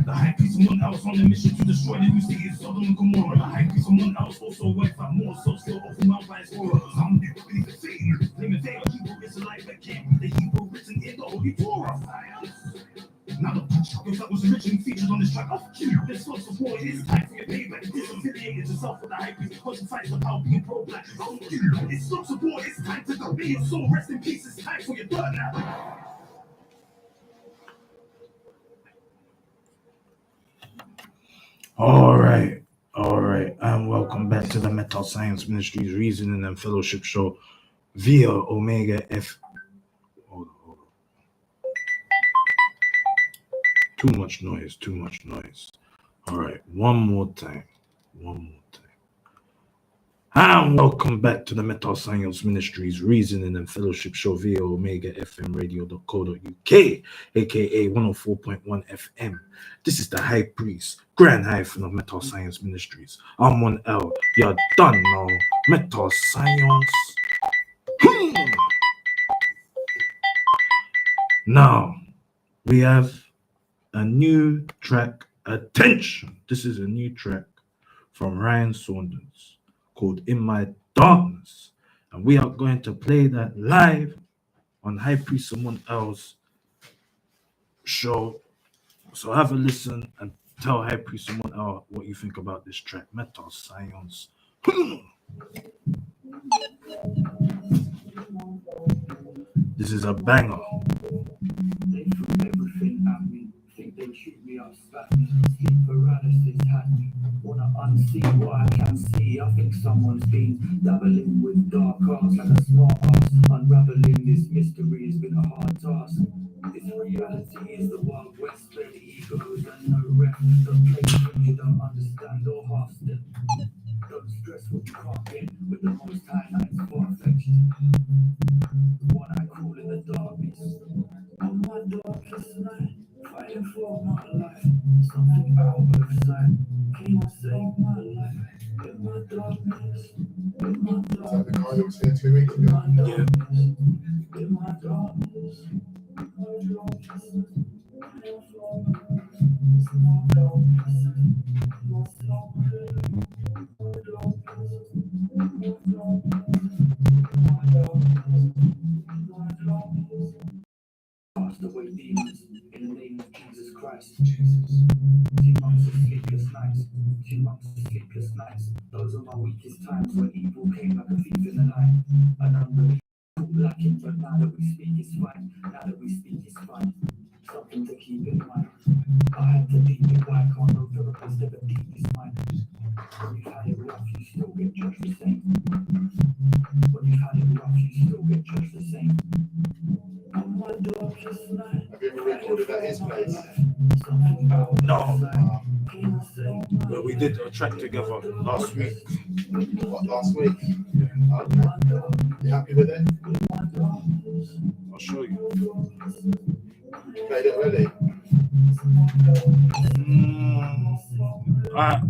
The high priest of one else on a mission to destroy the new city of Sodom and Gomorrah. The high priest of one else also wiped out more, so still overwhelmed by his horror. Some do believe in Satan, claiming they are Hebrew Israelite that can't be the Hebrew written in the Holy Torah. Now the punch that was originally featured on this track, off cue, this sort of war, it's time for your payback. Disaffiliated yourself with the high priest, because he fights the power being pro-black. Off cue, it's sort of war, it's time to go. Be your soul, rest in peace, it's time for your blood now. All right, and welcome back to the Metal Science Ministries Reasoning and Fellowship Show via Omega F. Hold on. Too much noise. All right, one more time. And welcome back to the Metal Science Ministries Reasoning and Fellowship Show via Omega FM Radio.co.uk, aka 104.1 FM. This is the High Priest, Grand Hyphen of Metal Science Ministries. Amun L. You're done now. Metal Science. Now, we have a new track. Attention! This is a new track from Ryan Saunders called In My Darkness. And we are going to play that live on High Priest Someone Else show. So have a listen and tell High Priest Someone Else what you think about this track. Metal Science. This is a banger. They threw everything at me, think they shoot me up, spat me, sleep paralysis had me, wanna unsee what I can see. I think someone's been dabbling with dark arts like a smart ass. Unraveling this mystery has been a hard task. This reality is the Wild West, where the egos and no rest. Don't play things you don't understand or half step. Don't stress what you can't get with the most high nights far-fetched. One I crawl in the darkness. On my darkest night, fighting for my life. Something out of sight came and saved my life. In my darkness, in my darkness, Like the guy that was here 2 weeks ago. in my darkness, cast away demons in the name of Jesus Christ. Jesus. 2 months of sleepless nights. 2 months of sleepless nights. Those are my weakest times when evil came like a thief in the night. And unbelief lacking, but now that we speak is fine. Something to keep in mind. I had to deep it, why can't no therapist ever deep this mind? When you've had it rough, you still get judged the same. When you've had it rough, you still get judged the same. On my darkest night, Have you ever recorded at his place? something about No, but we did a track together last week. What, last week? Yeah. Okay. You happy with it? I'll show you. Played it already?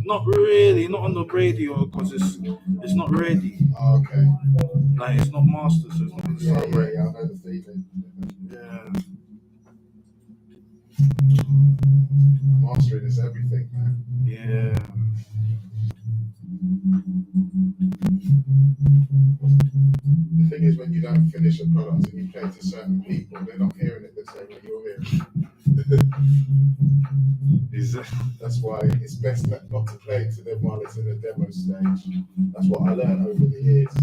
Not really, not on the radio because it's not ready. Oh, okay. Like it's not mastered, so it's not going to Yeah, sound yeah, right. yeah, I know the feeling. Yeah. Mastering is everything, man. Yeah. The thing is, when you don't finish a product and you play it to certain people, they're not hearing it the same way you're hearing it. That's why it's best not to play it to them while it's in a demo stage. That's what I learned over the years.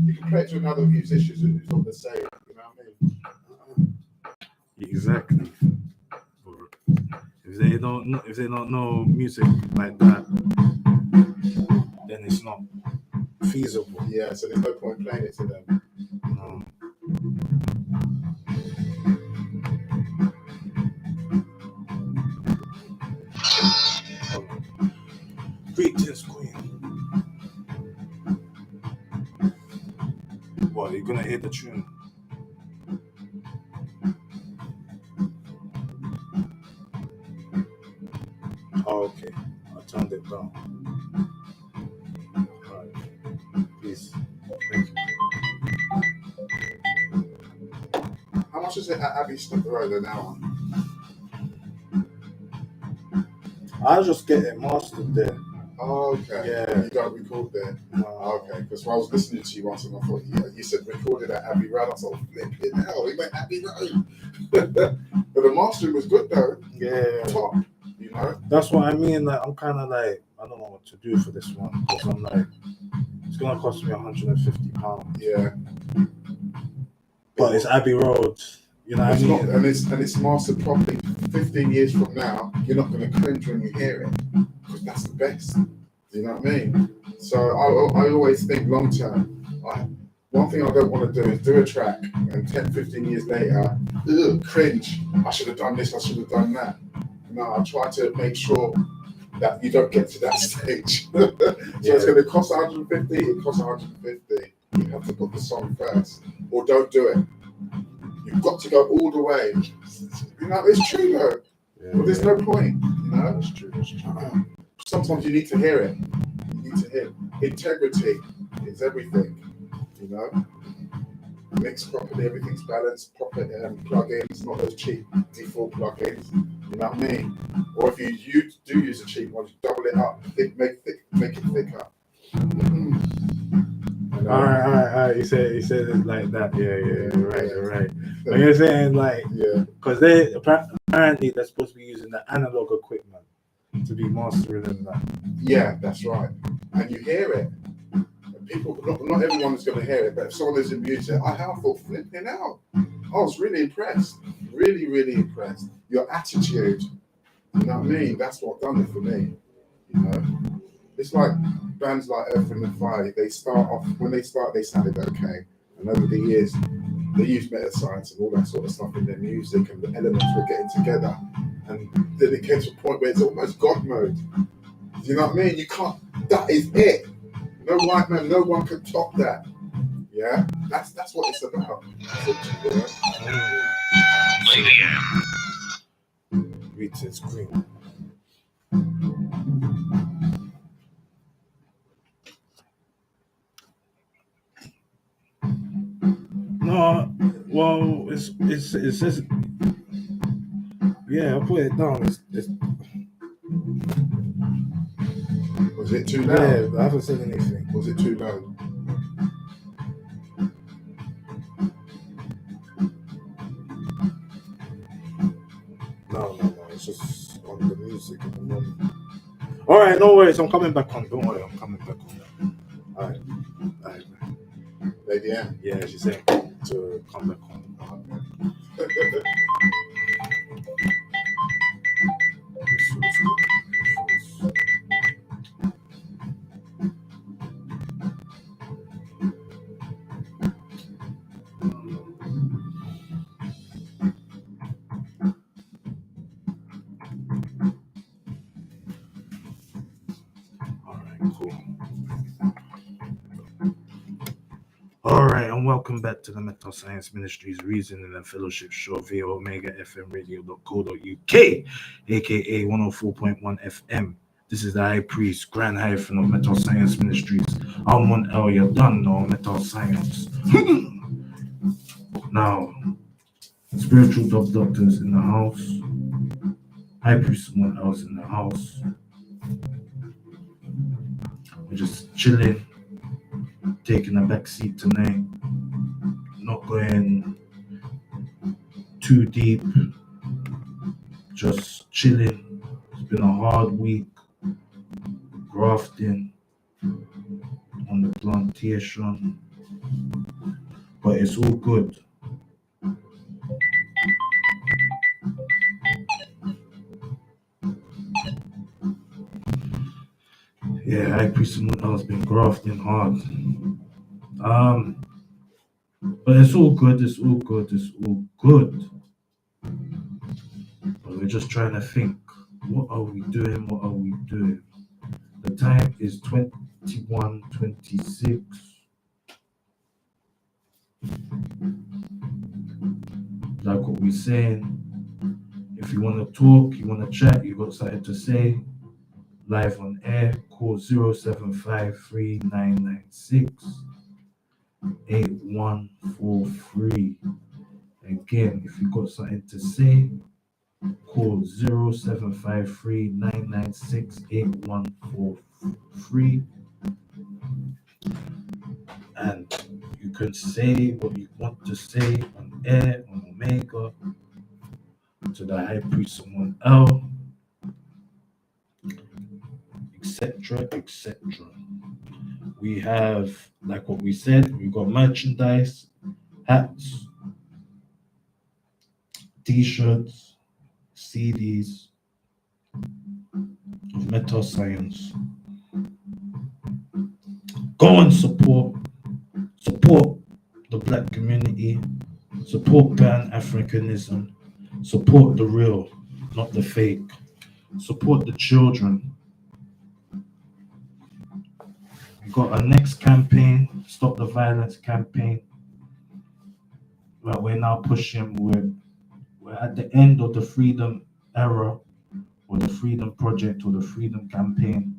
You can play it to another musician who's not the same. You know what I mean? Exactly. If they don't know music like that, then it's not feasible. Yeah, so there's no point playing it to them. No. Greetings, Queen. What, you're gonna hear the tune? Oh, okay. I turned it down. Alright. Please. Thank you. How much is it at Abbey Road an hour? I'll just get it mastered there. Oh, okay. Yeah. You don't record there? No. Okay, because when I was listening to you once and I thought, you said recorded at Abbey Road. I thought, flipping hell, we went Abbey Road. But the mastering was good though. Yeah. Top, you know? That's what I mean. Like, I'm kind of like, I don't know what to do for this one. Because I'm like, it's going to cost me £150. Yeah. But it's Abbey Road. You know what I mean? And it's mastered properly. 15 years from now, you're not going to cringe when you hear it. Because that's the best. You know what I mean? So I always think long term. One thing I don't want to do is do a track and 10, 15 years later, cringe. I should have done this, I should have done that. No, I try to make sure that you don't get to that stage. So it's going to cost 150, it costs 150. You have to put the song first. Or don't do it. You've got to go all the way. You know, it's true though. Yeah, But there's no point. You know? That's true. That's true. Sometimes you need to hear it. You need to hear integrity is everything. You know, mixed properly, everything's balanced, proper plugins, not those cheap default plugins. You know what I mean? Or if you do use a cheap one, you double it up, make it thicker. All right. You said it like that. Yeah. You're right. But you're saying like, because they apparently they're supposed to be using the analog equipment to be mastering and that. Yeah, that's right. And you hear it. People, not everyone is going to hear it, but if someone is in music, I thought flipping out. I was really impressed. Really, really impressed. Your attitude. You know what I mean? That's what done it for me. You know? It's like bands like Earth, Wind & Fire. They sounded okay. And over the years, they used meta science and all that sort of stuff in their music, and the elements were getting together. And then it came to a point where it's almost God mode. You know what I mean? You can't, that is it. No white man, no one can top that. Yeah? That's what it's about. Greetings, Queen. No, well, it says, yeah, I put it down. Was it too loud? Yeah, I haven't said anything. Was it too loud? No. It's just on the music at the moment. All right, no worries. I'm coming back on. Don't worry, I'm coming back on. All right. Lady M. Yeah, she said to come back on. All right, and welcome back to the Mental Science Ministries Reasoning and Fellowship Show via Omega FM Radio.co.uk, aka 104.1 FM. This is the High Priest, Grand Hyphen of Mental Science Ministries. Amun, you done know Mental Science. Now, spiritual doctors in the house. High Priest, someone else in the house. We're just chilling, taking a back seat tonight. Not going too deep, just chilling. It's been a hard week, grafting on the plantation, but it's all good. Yeah, I Priest someone else been grafting hard. But it's all good, it's all good, it's all good. But we're just trying to think, what are we doing? What are we doing? The time is 21:26. Like what we're saying, if you want to talk, you want to chat, you got something to say, live on air, call 0753-996-8143. Again, if you got something to say, call 0753-996-8143. And you can say what you want to say on air, on Omega, to the High Priest, someone else, etc., etc. We have, like what we said, we've got merchandise, hats, t-shirts, CDs of Mental Science. Go and support the Black community, support Pan-Africanism, support the real, not the fake, support the children. We got our next campaign, Stop the Violence campaign, that we're now pushing. We're at the end of the Freedom era, or the Freedom Project, or the Freedom Campaign.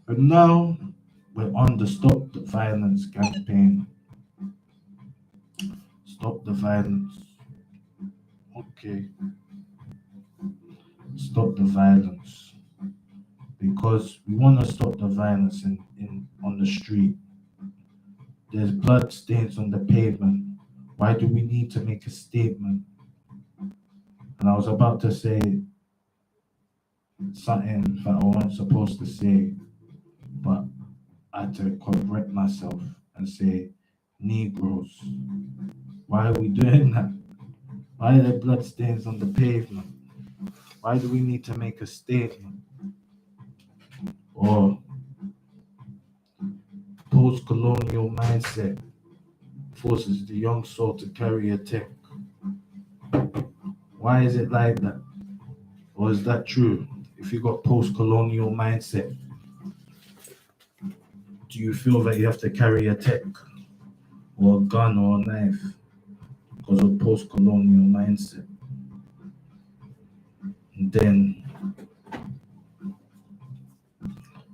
And now we're on the Stop the Violence campaign. Stop the violence. Okay. Stop the violence. Because we want to stop the violence on the street. There's blood stains on the pavement. Why do we need to make a statement? And I was about to say something that I wasn't supposed to say, but I had to correct myself and say, Negroes. Why are we doing that? Why are there blood stains on the pavement? Why do we need to make a statement? Or post-colonial mindset forces the young soul to carry a tech. Why is it like that? Or is that true? If you got post-colonial mindset, do you feel that you have to carry a tech or a gun or a knife because of post-colonial mindset? And then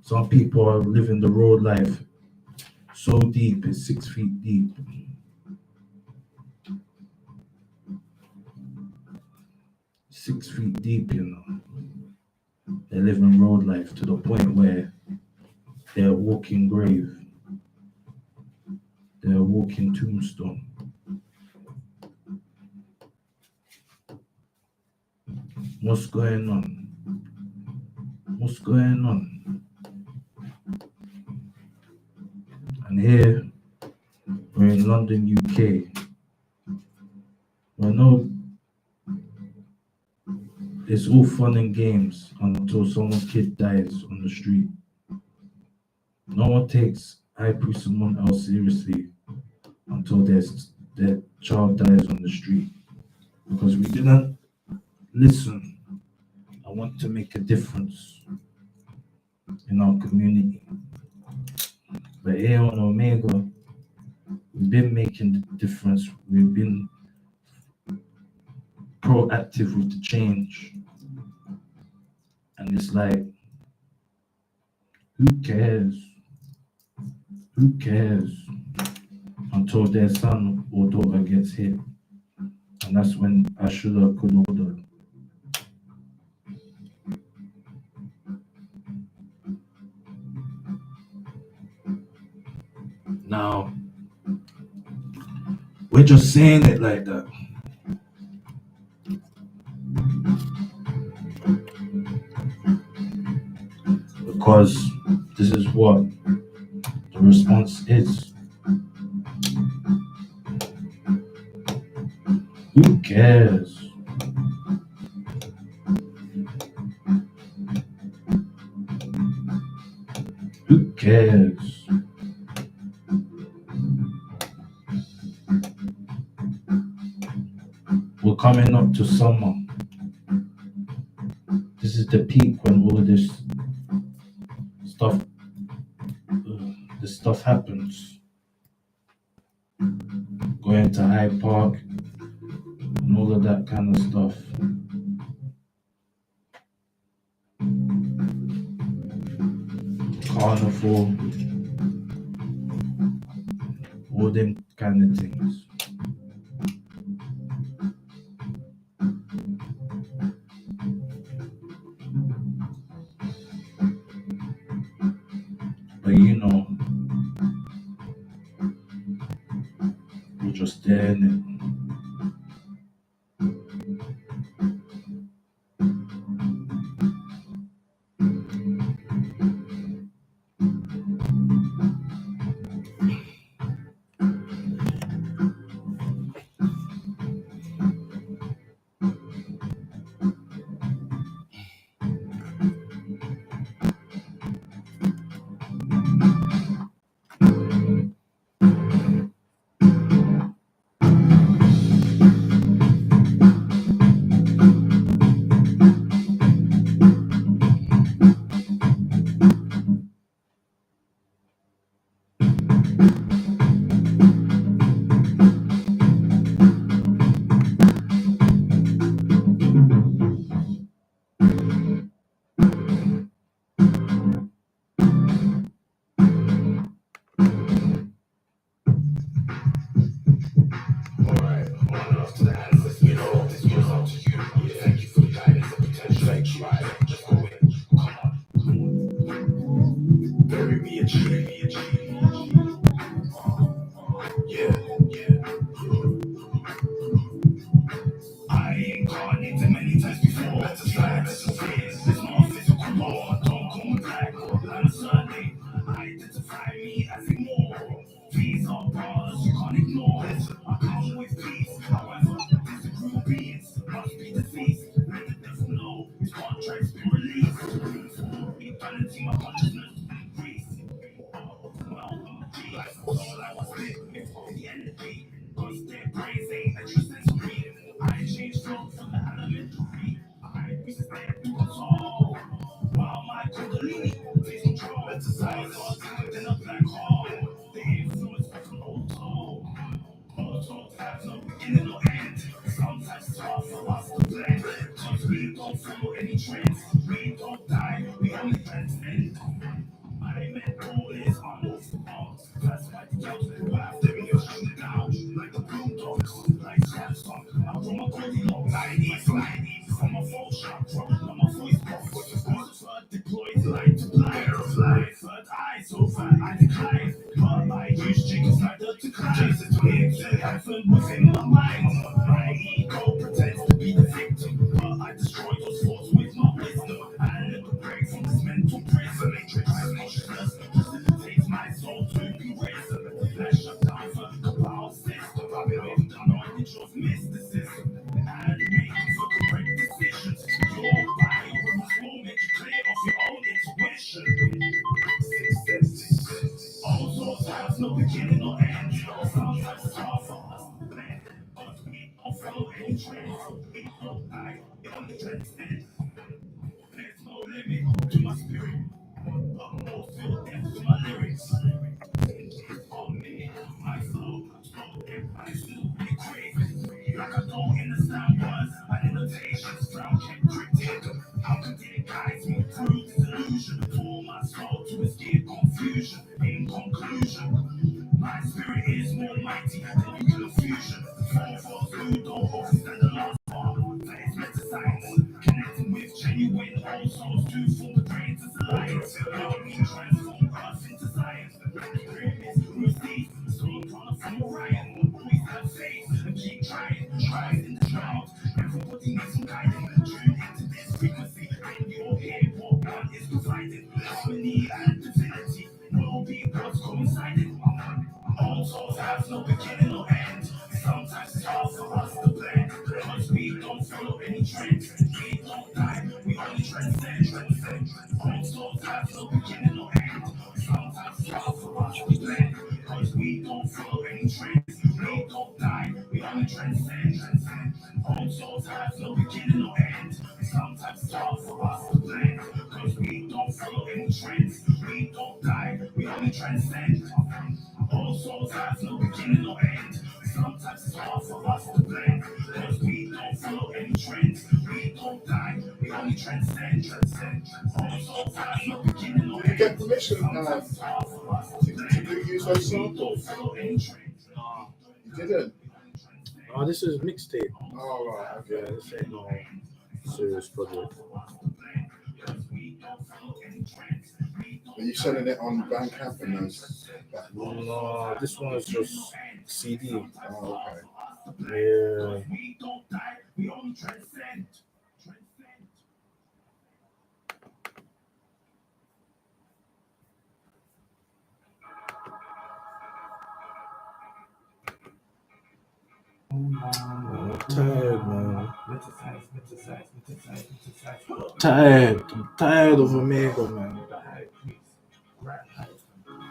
some people are living the road life so deep, it's 6 feet deep. 6 feet deep, you know. They're living road life to the point where they're a walking grave. They're a walking tombstone. What's going on? What's going on? And here, we're in London, UK. It's all fun and games until someone's kid dies on the street. No one takes High Priest someone else seriously until their child dies on the street. Because we didn't listen. I want to make a difference in our community. But here on Omega, we've been making the difference. We've been proactive with the change. And it's like, who cares? Who cares? Until their son or daughter gets hit. And that's when I should have, could order. Now, we're just saying it like that. Because this is what the response is. Who cares? Who cares? We're coming up to summer. This is the peak when all of this stuff, this stuff happens. Going to Hyde Park and all of that kind of stuff. Carnival, all them kind of things. But you know, we're just there in it. Alright, on off to the answers. You know, this goes out to you. Yeah, thank you for the guidance and potential. Thank you. Right, just go in. Come on. Bury me a G. Yeah, yeah. I ain't gone into many times before. Better slide, better fears. It's not physical law. Don't call me black or I'm Sunday. Identify me as a more. These are bars you can't ignore. I come with peace. However, disagree beings must be deceased. Let the devil know his contract's been released. Eternity, my consciousness increase. Well, G, all I was lit before the energy. Cause their brains ain't extrasensory. I changed from the elementary. I respect the soul. While my Kundalini takes control, it's a size than a black hole. The influence of an old soul. Motor has no beginning or end. Sometimes it's hard for us to blend. Cause we don't follow any trends. We don't die, we only transcend. My mental is almost on. That's why the girls who have them, you're shooting down. Like the boom dogs, like Samsung. I'm from a Goldilocks. I need fly. From a full shot, from a voice box. Third deployed, light to fly. Third eye, so far I decline. But I use chicken slider to climb. Jesus, it happened within my mind. My ego pretends to be the victim. But I destroy those thoughts with my wisdom. I let the break from this mental prison. Matrix consciousness facilitates my soul to be risen. I shut down for the cabal system. I've been knowledge of mysticism. And making for correct decisions. Your body will make you clear of your own intuition. Success. All souls have no beginning or end. Sometimes it's hard for us to blend. But we don't follow any trends. We don't die, we only transcend. There's no limit to my spirit. But more feel depth to my lyrics. limitations, frown kept cryptic. How could it guide me through this illusion? For my soul to escape confusion. In conclusion, my spirit is more mighty than nuclear fusion. For those who don't understand the last part, that is metascience. Connecting with genuine whole souls to form the greatest alliance. Help me transform us into science. Pyramids, Bruce Lee, stone corner from Orion. Always have faith and keep trying in the drought. Everybody needs some guidance. Tune into this frequency and you'll hear what one is providing. Harmony and divinity will be what's coinciding. All souls have no beginning or end. Sometimes it's hard for us to blend, because we don't follow any trends. We don't die, we only transcend. All souls have no beginning or end. Sometimes it's hard for us to blend, because we don't follow any trends. We don't die, we only transcend. All souls have no beginning or end. Sometimes it's hard for us to blend, because we don't follow any trends. We don't die, we only transcend. All souls have no beginning or end. Sometimes it's hard for us to blend, because we don't follow any trends. We don't die, we only transcend. All souls have no beginning or Did you end. get permission Sometimes it's hard for us to to use those samples? follow any trends. You didn't? Oh, this is mixtape. Oh, right, Yeah, okay. this ain't no serious project. Are you selling it on Bandcamp and those? No, this one is just CD. Oh, okay. Yeah. We don't die, we only transcend. I'm tired, man. Tired. I'm tired of Omega, man.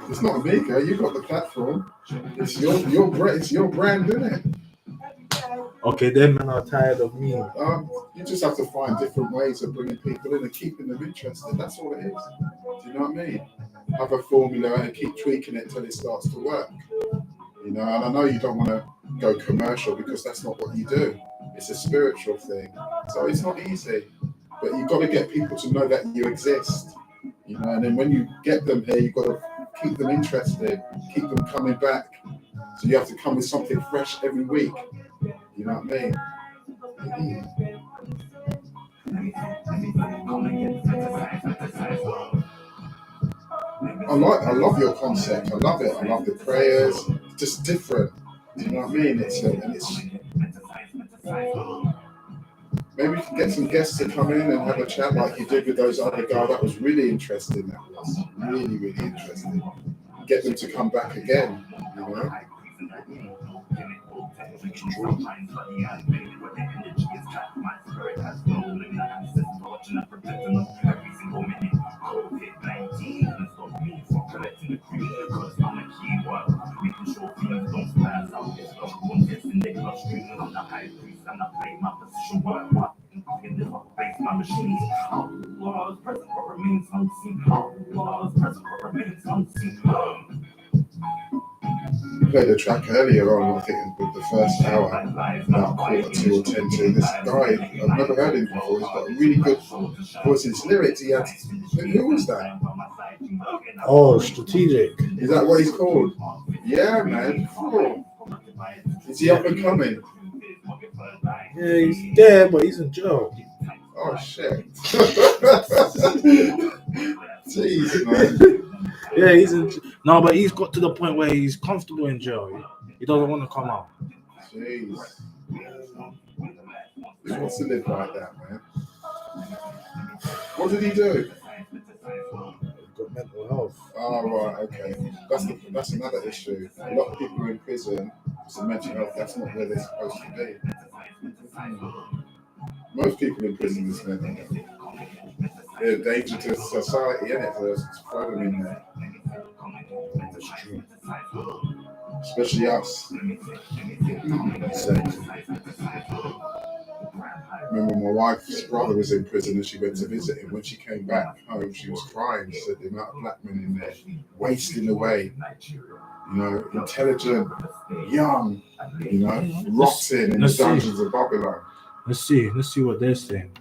It's not Amiga. You got the platform. It's your brand, isn't it? Okay, them men are tired of me. You just have to find different ways of bringing people in and keeping them interested. That's all it is. Do you know what I mean? Have a formula and keep tweaking it till it starts to work. You know, and I know you don't want to go commercial because that's not what you do. It's a spiritual thing. So it's not easy. But you've got to get people to know that you exist. You know, and then when you get them here, you've got to keep them interested, keep them coming back. So you have to come with something fresh every week. You know what I mean? I love your concept. I love it. I love the prayers. It's just different. Do you know what I mean? Maybe you can get some guests to come in and have a chat like you did with those other guys. That was really interesting. That was really, really interesting. Get them to come back again. You know. We played a track earlier on, I think, with the first hour, about 1:45 or 10:10. This guy, I've never heard him before. He's got a really good voice. His lyrics, he had. Who was that? Oh, Strategic. Is that what he's called? Yeah, man. Cool. Is he up and coming? Yeah, he's there, but he's in jail. Oh, shit. Jeez, man. Yeah, he's in. No, but he's got to the point where he's comfortable in jail. He doesn't want to come out. Jeez. He wants to live like that, man. What did he do? He's got mental health. Oh, right, okay. That's another issue. A lot of people are in prison. So mental health, that's not where they're supposed to be. Most people in prison is mental health. They're a danger to society, isn't it? To throw them in there. That's true. Especially us. Remember, my wife's brother was in prison and she went to visit him. When she came back home, she was crying. She said the amount of black men in there wasting away. You know, intelligent, young, you know, rotting in the dungeons of Babylon. Let's see what they're saying.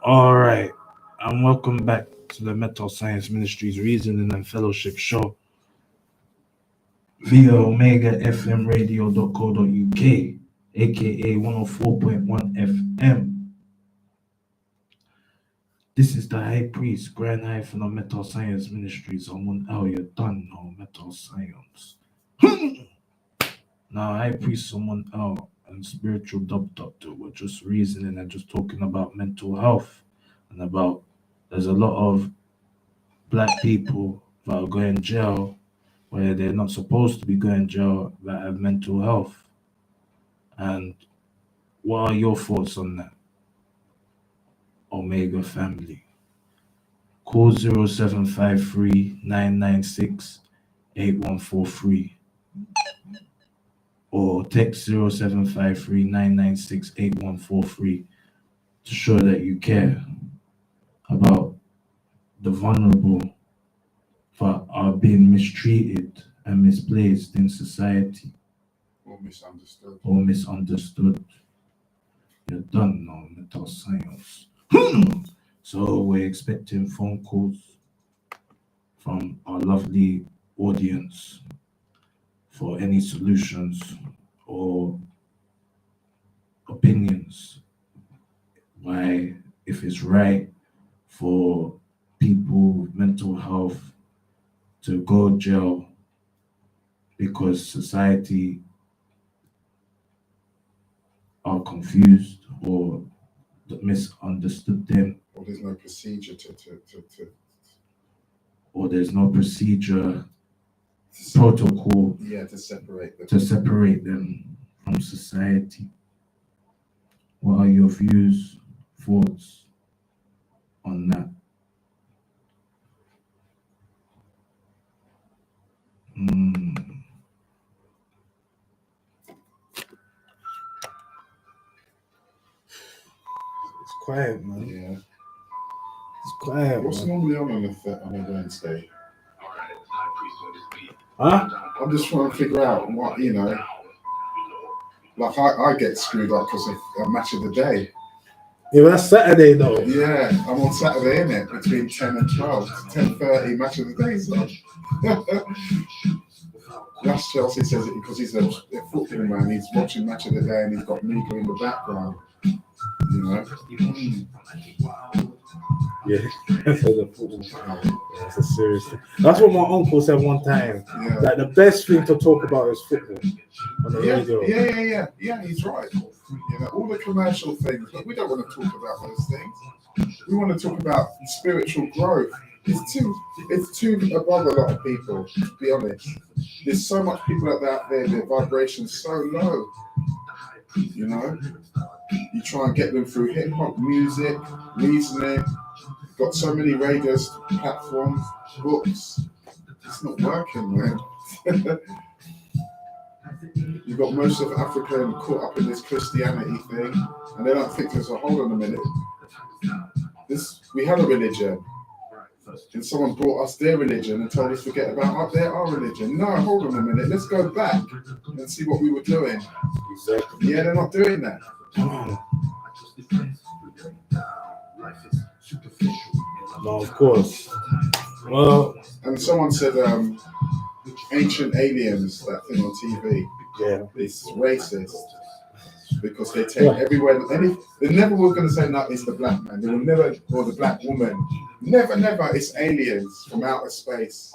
All right, and welcome back to the Mental Science Ministries Reasoning and Fellowship Show via Omega FM Radio.co.uk, aka 104.1 FM. This is the High Priest, Grand Hyphen of Mental Science Ministries. Amun, you done know Mental Science. Now, High Priest, someone else, and Spiritual Dub Doctor were just reasoning and just talking about mental health and about there's a lot of black people that are going jail where they're not supposed to be going jail that have mental health. And what are your thoughts on that, Omega family? Call 0753 996 8143 or text 0753 996 8143 to show that you care about the vulnerable that are being mistreated and misplaced in society Or misunderstood. or misunderstood. You don't know mental science. So we're expecting phone calls from our lovely audience for any solutions or opinions. Why, if it's right for people with mental health to go jail because society are confused or misunderstood them, Or there's no procedure or there's no procedure, protocol to separate them. to separate them from society. What are your views, thoughts on that? It's quiet, man. Yeah. It's quiet. What's Man. normally on a Wednesday? Huh? I'm just trying to figure out what, like I get screwed up because of a match of the day. Yeah, that's Saturday though. Yeah, I'm on Saturday, innit? Between 10 and 12. 10:30, match of the day, so. That's Chelsea says it because he's a football man. He's watching match of the day and he's got Mika in the background. Yeah, that's a football. That's a serious thing. That's what my uncle said one time. Yeah. Like the best thing to talk about is football on the radio. Yeah, he's right. All the commercial things, but we don't want to talk about those things. We want to talk about spiritual growth. It's too above a lot of people, to be honest. There's so much people out there, their vibration's so low. You try and get them through hip hop music, reasoning. Got so many radios, platforms, books. It's not working, man. You've got most of Africa caught up in this Christianity thing, and they don't think there's a hold on a minute. We had a religion, and someone brought us their religion and told us forget about our religion. No, hold on a minute. Let's go back and see what we were doing. Exactly. Yeah, they're not doing that. No, of course. Well, and someone said ancient aliens, that thing on TV. Yeah, it's racist because they take everywhere. They never were going to say no, it's the black man. They will never, or the black woman. Never. It's aliens from outer space.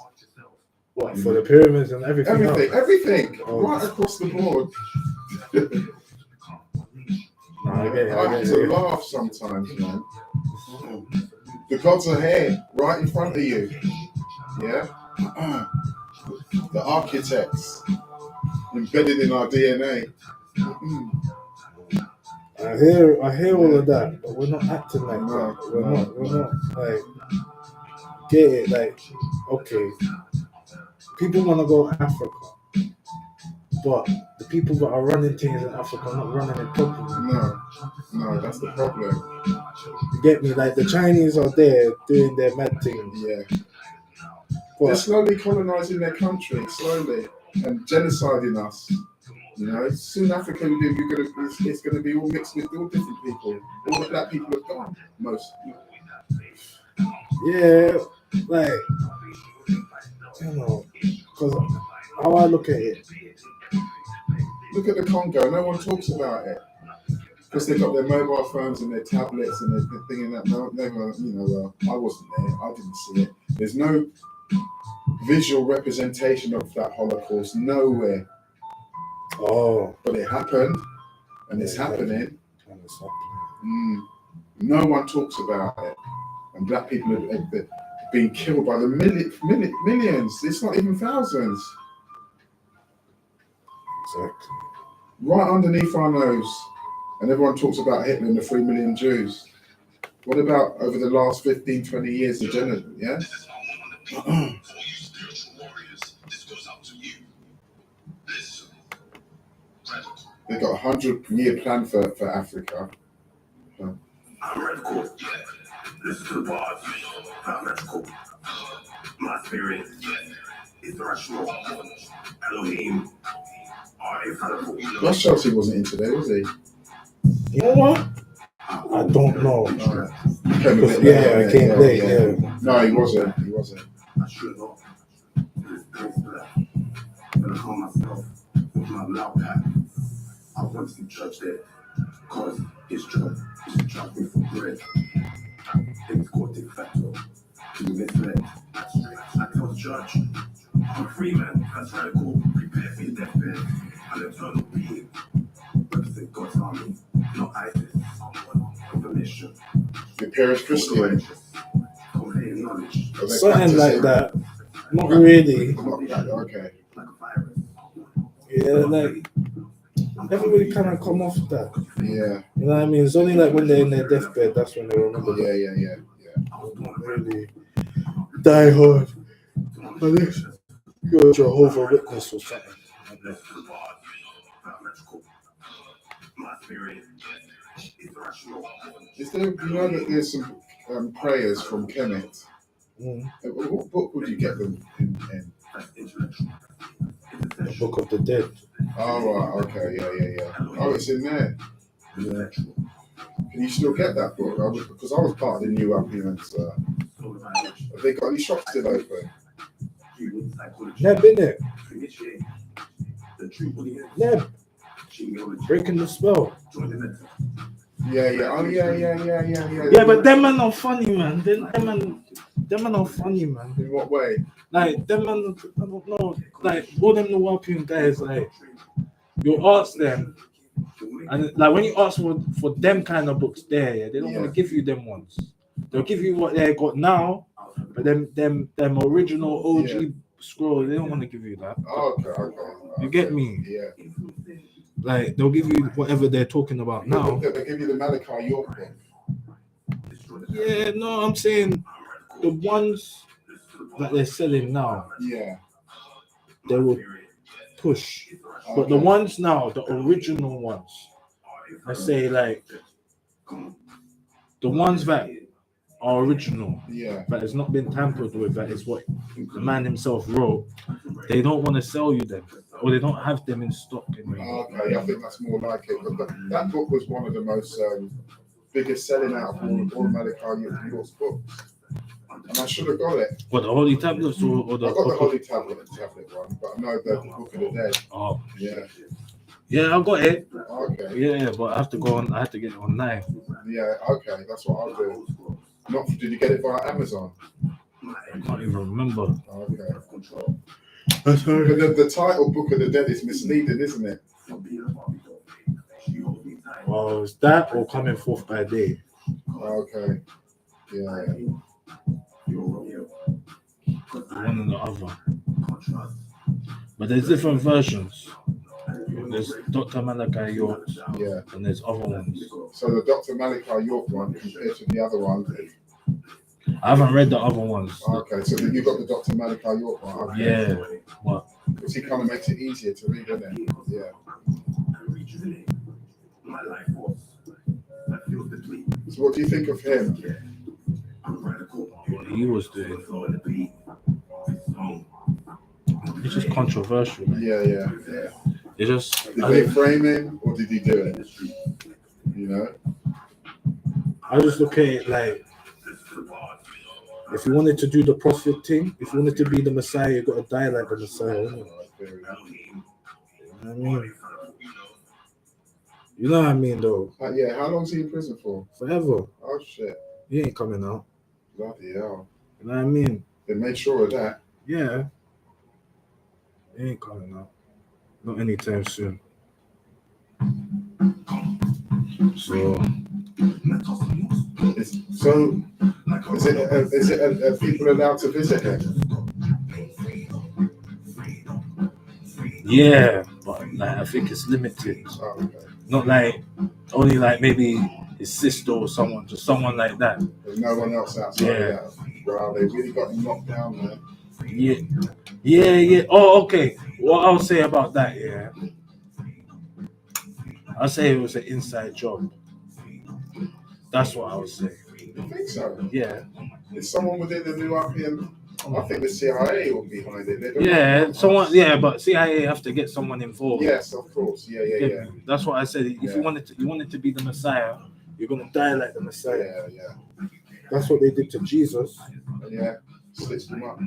What, for the pyramids and everything? Everything, right across the board. I have to laugh sometimes, man. The gods are here, right in front of you. Yeah? The architects, embedded in our DNA. I hear all of that, but we're not acting like that. We're not like, get it, like, okay, people want to go to Africa, but the people that are running things in Africa are not running it properly. No, that's the problem. You get me? Like the Chinese are there doing their mad thing. Yeah. But they're slowly colonizing their country, slowly, and genociding us. You know, soon Africa, it's going to be all mixed with all different people. All the black people have gone, most. Yeah, like, you know, because how I look at it, Look at the Congo. No one talks about it because they've got their mobile phones and their tablets and they're thinking that never, you know, I wasn't there. I didn't see it. There's no visual representation of that Holocaust nowhere. oh, But it happened, and it's Yeah, happening. and it's happening. No one talks about it, and black people have been killed by the millions. It's not even thousands. Exactly. Right underneath our nose, and everyone talks about Hitler and the 3 million Jews. What about over the last 15, 20 years, the general? Yeah. They've got a 100-year plan for Africa. Oh. I'm radical. Listen to the bars. I'm radical. My spirit is rational. Elohim are infallible. Russ Chelsea wasn't in today, was he? You know what? I don't know. Came a bit Yeah, late, I came late. Yeah. No, he wasn't. He wasn't. I should not. This place black. I'm gonna call myself with my loud pack. I want some church there. Cause his church is traveling for bread. It's called de facto. You misled. I tell the church, I'm a free man. That's radical. Prepare for your deathbed. An eternal being. Represent God's army, not ISIS. Information. The Paris Christian. Conveying knowledge. Something like that. Not really. Okay. Like a virus. Yeah, like everybody kind of come off that. Yeah. You know what I mean? It's only like when they're in their deathbed, that's when they remember. Yeah. Don't really die hard. Unless you're a Jehovah's Witness or something. My spirit is rational. Is there, you know that there's some prayers from Kemet? Mm. What book would you get them in? The Book of the Dead. Oh, right, okay, yeah. Oh, it's in there. Yeah. Can you still get that book? Because I was part of the New Appearance. Have they got any shops still open? Neb, innit? Neb. Breaking the spell. Yeah. Oh, yeah. Yeah, but them man not funny, man. Them man not funny, man. In what way? Like, them man, I don't know. Like, all them New European guys, like, you ask them, and like when you ask for them kind of books there, yeah, they don't want to give you them ones. They'll give you what they got now, but them original OG scroll, they don't want to give you that. Oh, okay. You get me? Yeah. Like, they'll give you whatever they're talking about now. They give you the Malachi York book. Yeah, no, I'm saying the ones that they're selling now, Yeah. they will push. But the ones now, the original ones, I say like the ones that are original, that has not been tampered with, that is what the man himself wrote, they don't want to sell you them, or they don't have them in stock anymore. Okay, I think that's more like it. But that book was one of the most biggest selling out of all Malachi York's books. And I should have got it. What, the Holy Tablets or the? I got the Holy Tablet one, but I know the Book of the Dead. Oh, yeah. Yeah, I got it. Okay. Yeah, but I have to go on. I have to get it online. Yeah. Okay, that's what I'll do. Did you get it via Amazon? I can't even remember. Okay. That's right. But the title Book of the Dead is misleading, isn't it? Well, it's that or Coming Forth by Day. Okay. Yeah. One and the other. But there's different versions. There's Dr. Malachi York, and there's other ones. So the Dr. Malachi York one compared to the other one. I haven't read the other ones. Okay, so you got the Dr. Malachi York one. Okay. Yeah. What? Because he kind of makes it easier to read, doesn't it? Yeah. So what do you think of him? What he was doing. It's just controversial. Yeah. It just Did they frame him or did he do it? You know? I just look at it like, if you wanted to do the prophet thing, if you wanted to be the Messiah, you got to die like the Messiah. You know what I mean? You know what I mean, though. Yeah, how long is he in prison for? Forever. Oh shit! He ain't coming out. Bloody hell! You know what I mean? They made sure of that. Yeah. He ain't coming out. Not anytime soon. So. Is it people allowed to visit him? Yeah, but like I think it's limited. Oh, okay. Not like only like maybe his sister or someone, just someone like that. There's no one else outside of that. Wow, they really got him locked down there. Yeah. Oh, okay. What I'll say about that, yeah, I'll say it was an inside job. That's what I would say. You think so? Yeah. Is someone within the new RPM? I think the CIA will be behind it. Yeah, someone. Yeah, but CIA have to get someone involved. Yes, of course. Yeah. That's what I said. If you wanted to be the Messiah, you're gonna die like the Messiah. Yeah. That's what they did to Jesus. Yeah, stitched him up.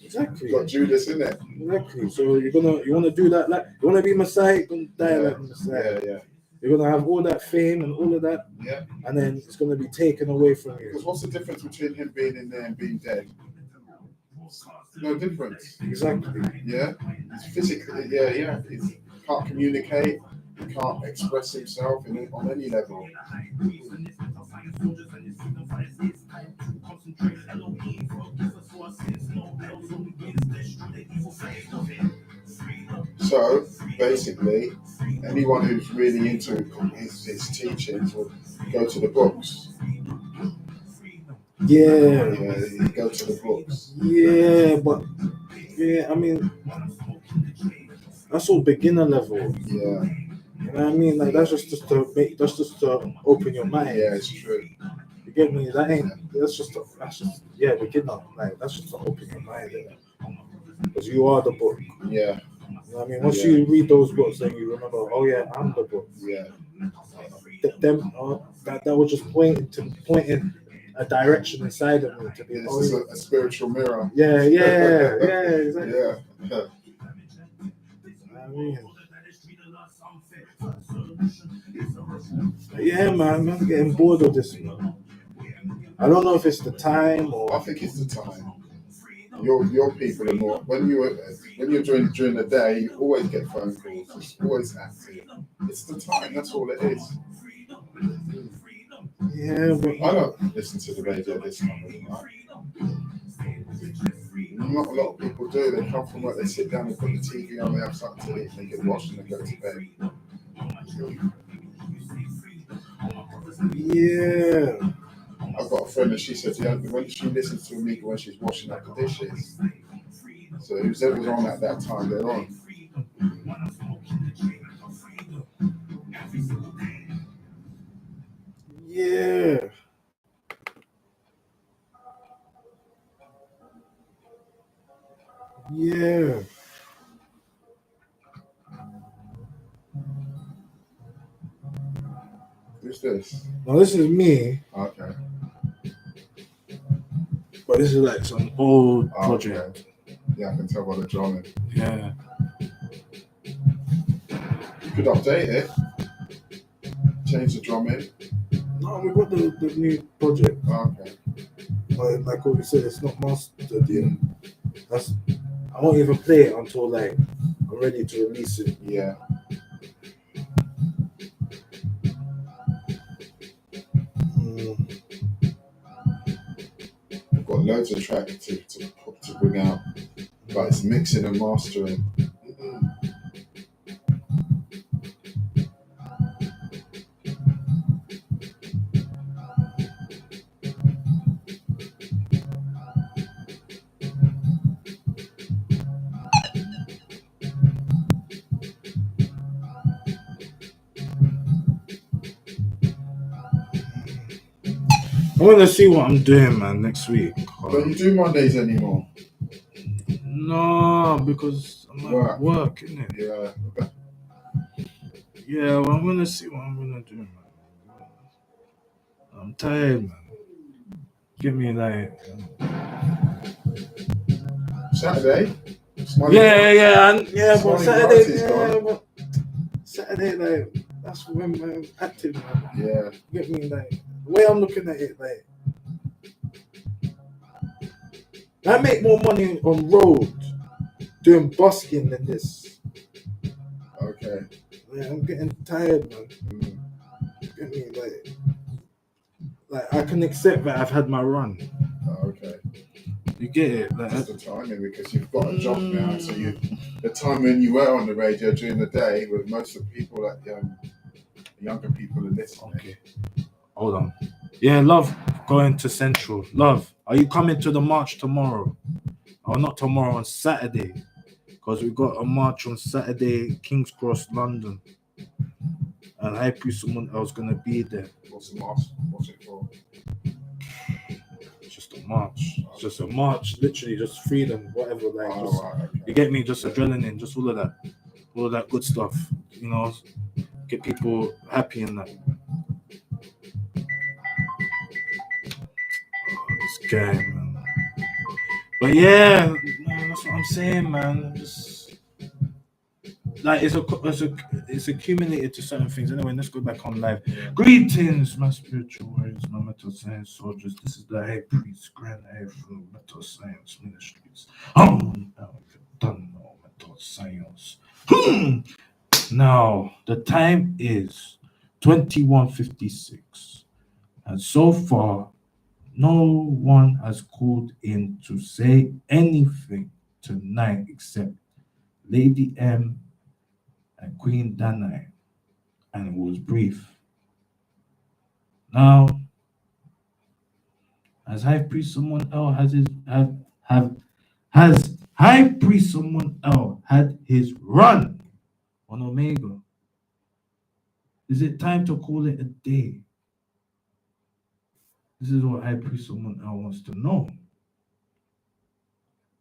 Exactly. Got Judas in it. Exactly. So you wanna do that, like you wanna be Messiah, you're gonna die like the Messiah. Yeah. You're gonna have all that fame and all of that, and then it's gonna be taken away from you. Because what's the difference between him being in there and being dead? No difference. Exactly. Yeah. He's physically. Yeah. He can't communicate. He can't express himself on any level. So basically, anyone who's really into his teachings will go to the books. Yeah, you go to the books. I mean, that's all beginner level. Yeah. You know what I mean? Like that's just to open your mind. Yeah, it's true. You get me? That's just beginner. Like that's just to open your mind. Because you are the book. Yeah. You know what I mean? Once you read those books, then you remember, oh yeah, I'm the book. Yeah. That would just point in a direction inside of me to be. It's a spiritual mirror. Yeah, exactly. Yeah. I mean, yeah, man, I'm getting bored of this, man. I don't know if it's the time or. I think it's the time. Your people are more when you're during the day, you always get phone calls. It's always active. It's the time. That's all it is. Yeah, but I don't listen to the radio this time of the night. Not a lot of people do. They come from work, they sit down and put the TV on, they have something to eat, they get washed and they go to bed. Yeah. I've got a friend and she said when she listens to me when she's washing up the dishes. So whoever's on at that time, they're on. Yeah. Yeah. Who's this? Now this is me. Okay. But this is like some old project. Okay. Yeah, I can tell by the drumming. Yeah. You could update it. Change the drumming. No, we got the new project. Okay. But like what we said, it's not mastered yet. I won't even play it until like I'm ready to release it. Yeah. I've got loads of tracks to bring out, but it's mixing and mastering. I want to see what I'm doing, man, next week. Don't you do Mondays anymore? No, because I'm Work. Work, innit? Yeah. Yeah, well, I'm gonna see what I'm gonna do, man. I'm tired, man. Give me like. Saturday. Yeah, but Smiling Saturday, Variety's yeah, gone. but Saturday, like, that's when I'm active, man. Yeah. Get me, like, the way I'm looking at it, like, I make more money on road doing busking than this. Okay. Yeah, I'm getting tired, man. Mm. Get me, like I can accept that I've had my run. Okay. You get it? Like, Just the timing, because you've got a job now, so the time when you were on the radio during the day with most of the people that younger people are listening. okay. Hold on. Yeah, love going to Central. Love, are you coming to the march tomorrow? Or not tomorrow, on Saturday? Because we got a march on Saturday, King's Cross, London. And I pre someone else gonna be there. What's the march? What's it for? It's just a march. It's just a march, literally just freedom, whatever. Like, Oh, just, right, okay. you get me? Just adrenaline, just all of that good stuff. You know, get people happy and that. This guy, man. But yeah, man, that's what I'm saying, man. Just like it's accumulated to certain things. Anyway, let's go back on live. Greetings, my spiritual warriors, my mental science soldiers. This is the High Priest Grand Air from Mental Science Ministries. Done no mental science. Now the time is 21:56, and so far no one has called in to say anything tonight except Lady M and Queen Danai, and it was brief. Now, has High Priest someone else has High Priest someone else had his run on Omega? Is it time to call it a day? This is what High Priest someone else wants to know.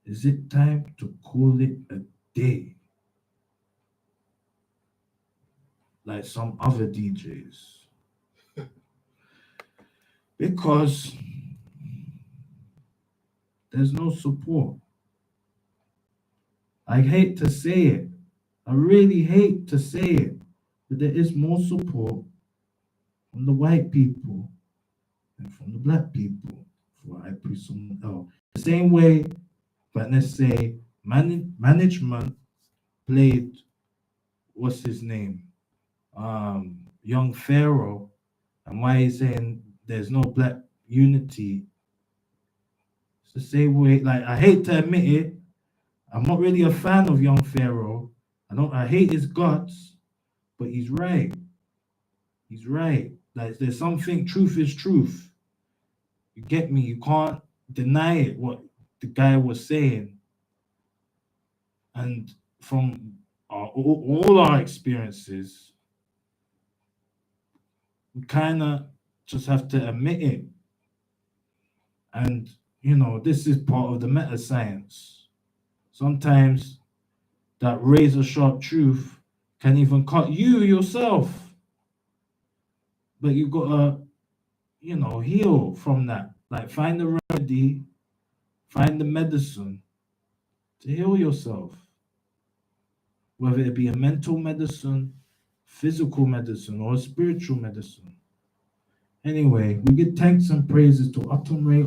Is it time to call it a day? Like some other DJs. Because there's no support. I hate to say it. I really hate to say it. But there is more support from the white people than from the black people for High Priest someone else. The same way, but let's say management played, what's his name? Young Pharaoh, and why he's saying there's no black unity. It's the same way, like, I hate to admit it, I'm not really a fan of Young Pharaoh. I hate his guts, but he's right. He's right. Like, there's something, truth is truth. You get me? You can't deny it, what the guy was saying. And from all our experiences, we kind of just have to admit it. And, this is part of the meta science. Sometimes that razor sharp truth can even cut you yourself. But you gotta, heal from that. Like, find the remedy, find the medicine to heal yourself. Whether it be a mental medicine, physical medicine, or a spiritual medicine. Anyway, we give thanks and praises to Amun Ray,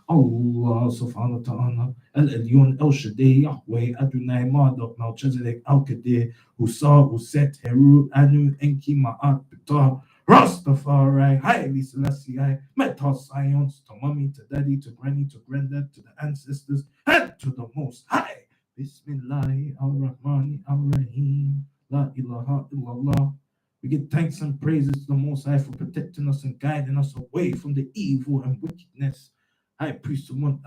Allah subhanahu wa ta'ala, El Elyon, El Shaddai, Yahweh, Adonai, Marduk, Melchizedek, Al Qadir, Husa, Uset, Heru, Anu, Enki, Ma'at, Ptah, Rastafari, Haile Selassie, Meta Science, to mommy, to daddy, to granny, to granddad, to the ancestors, and to the Most High. Bismillah, Ar-Rahman, Ar-Rahim, La ilaha illallah. We give thanks and praises to the Most High for protecting us and guiding us away from the evil and wickedness. High Priest Amun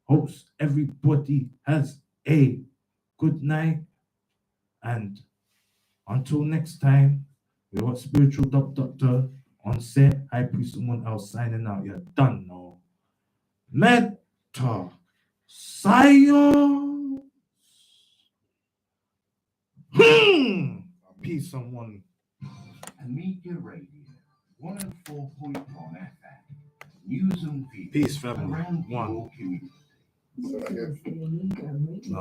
hopes everybody has a good night. And until next time, we got Spiritual Doctor on set. High Priest Amun signing out. You're done now. Meta Science. Peace on one. Amiga Radio, 104.1 FM. News and views Peace, family. around One. your community. So again. No.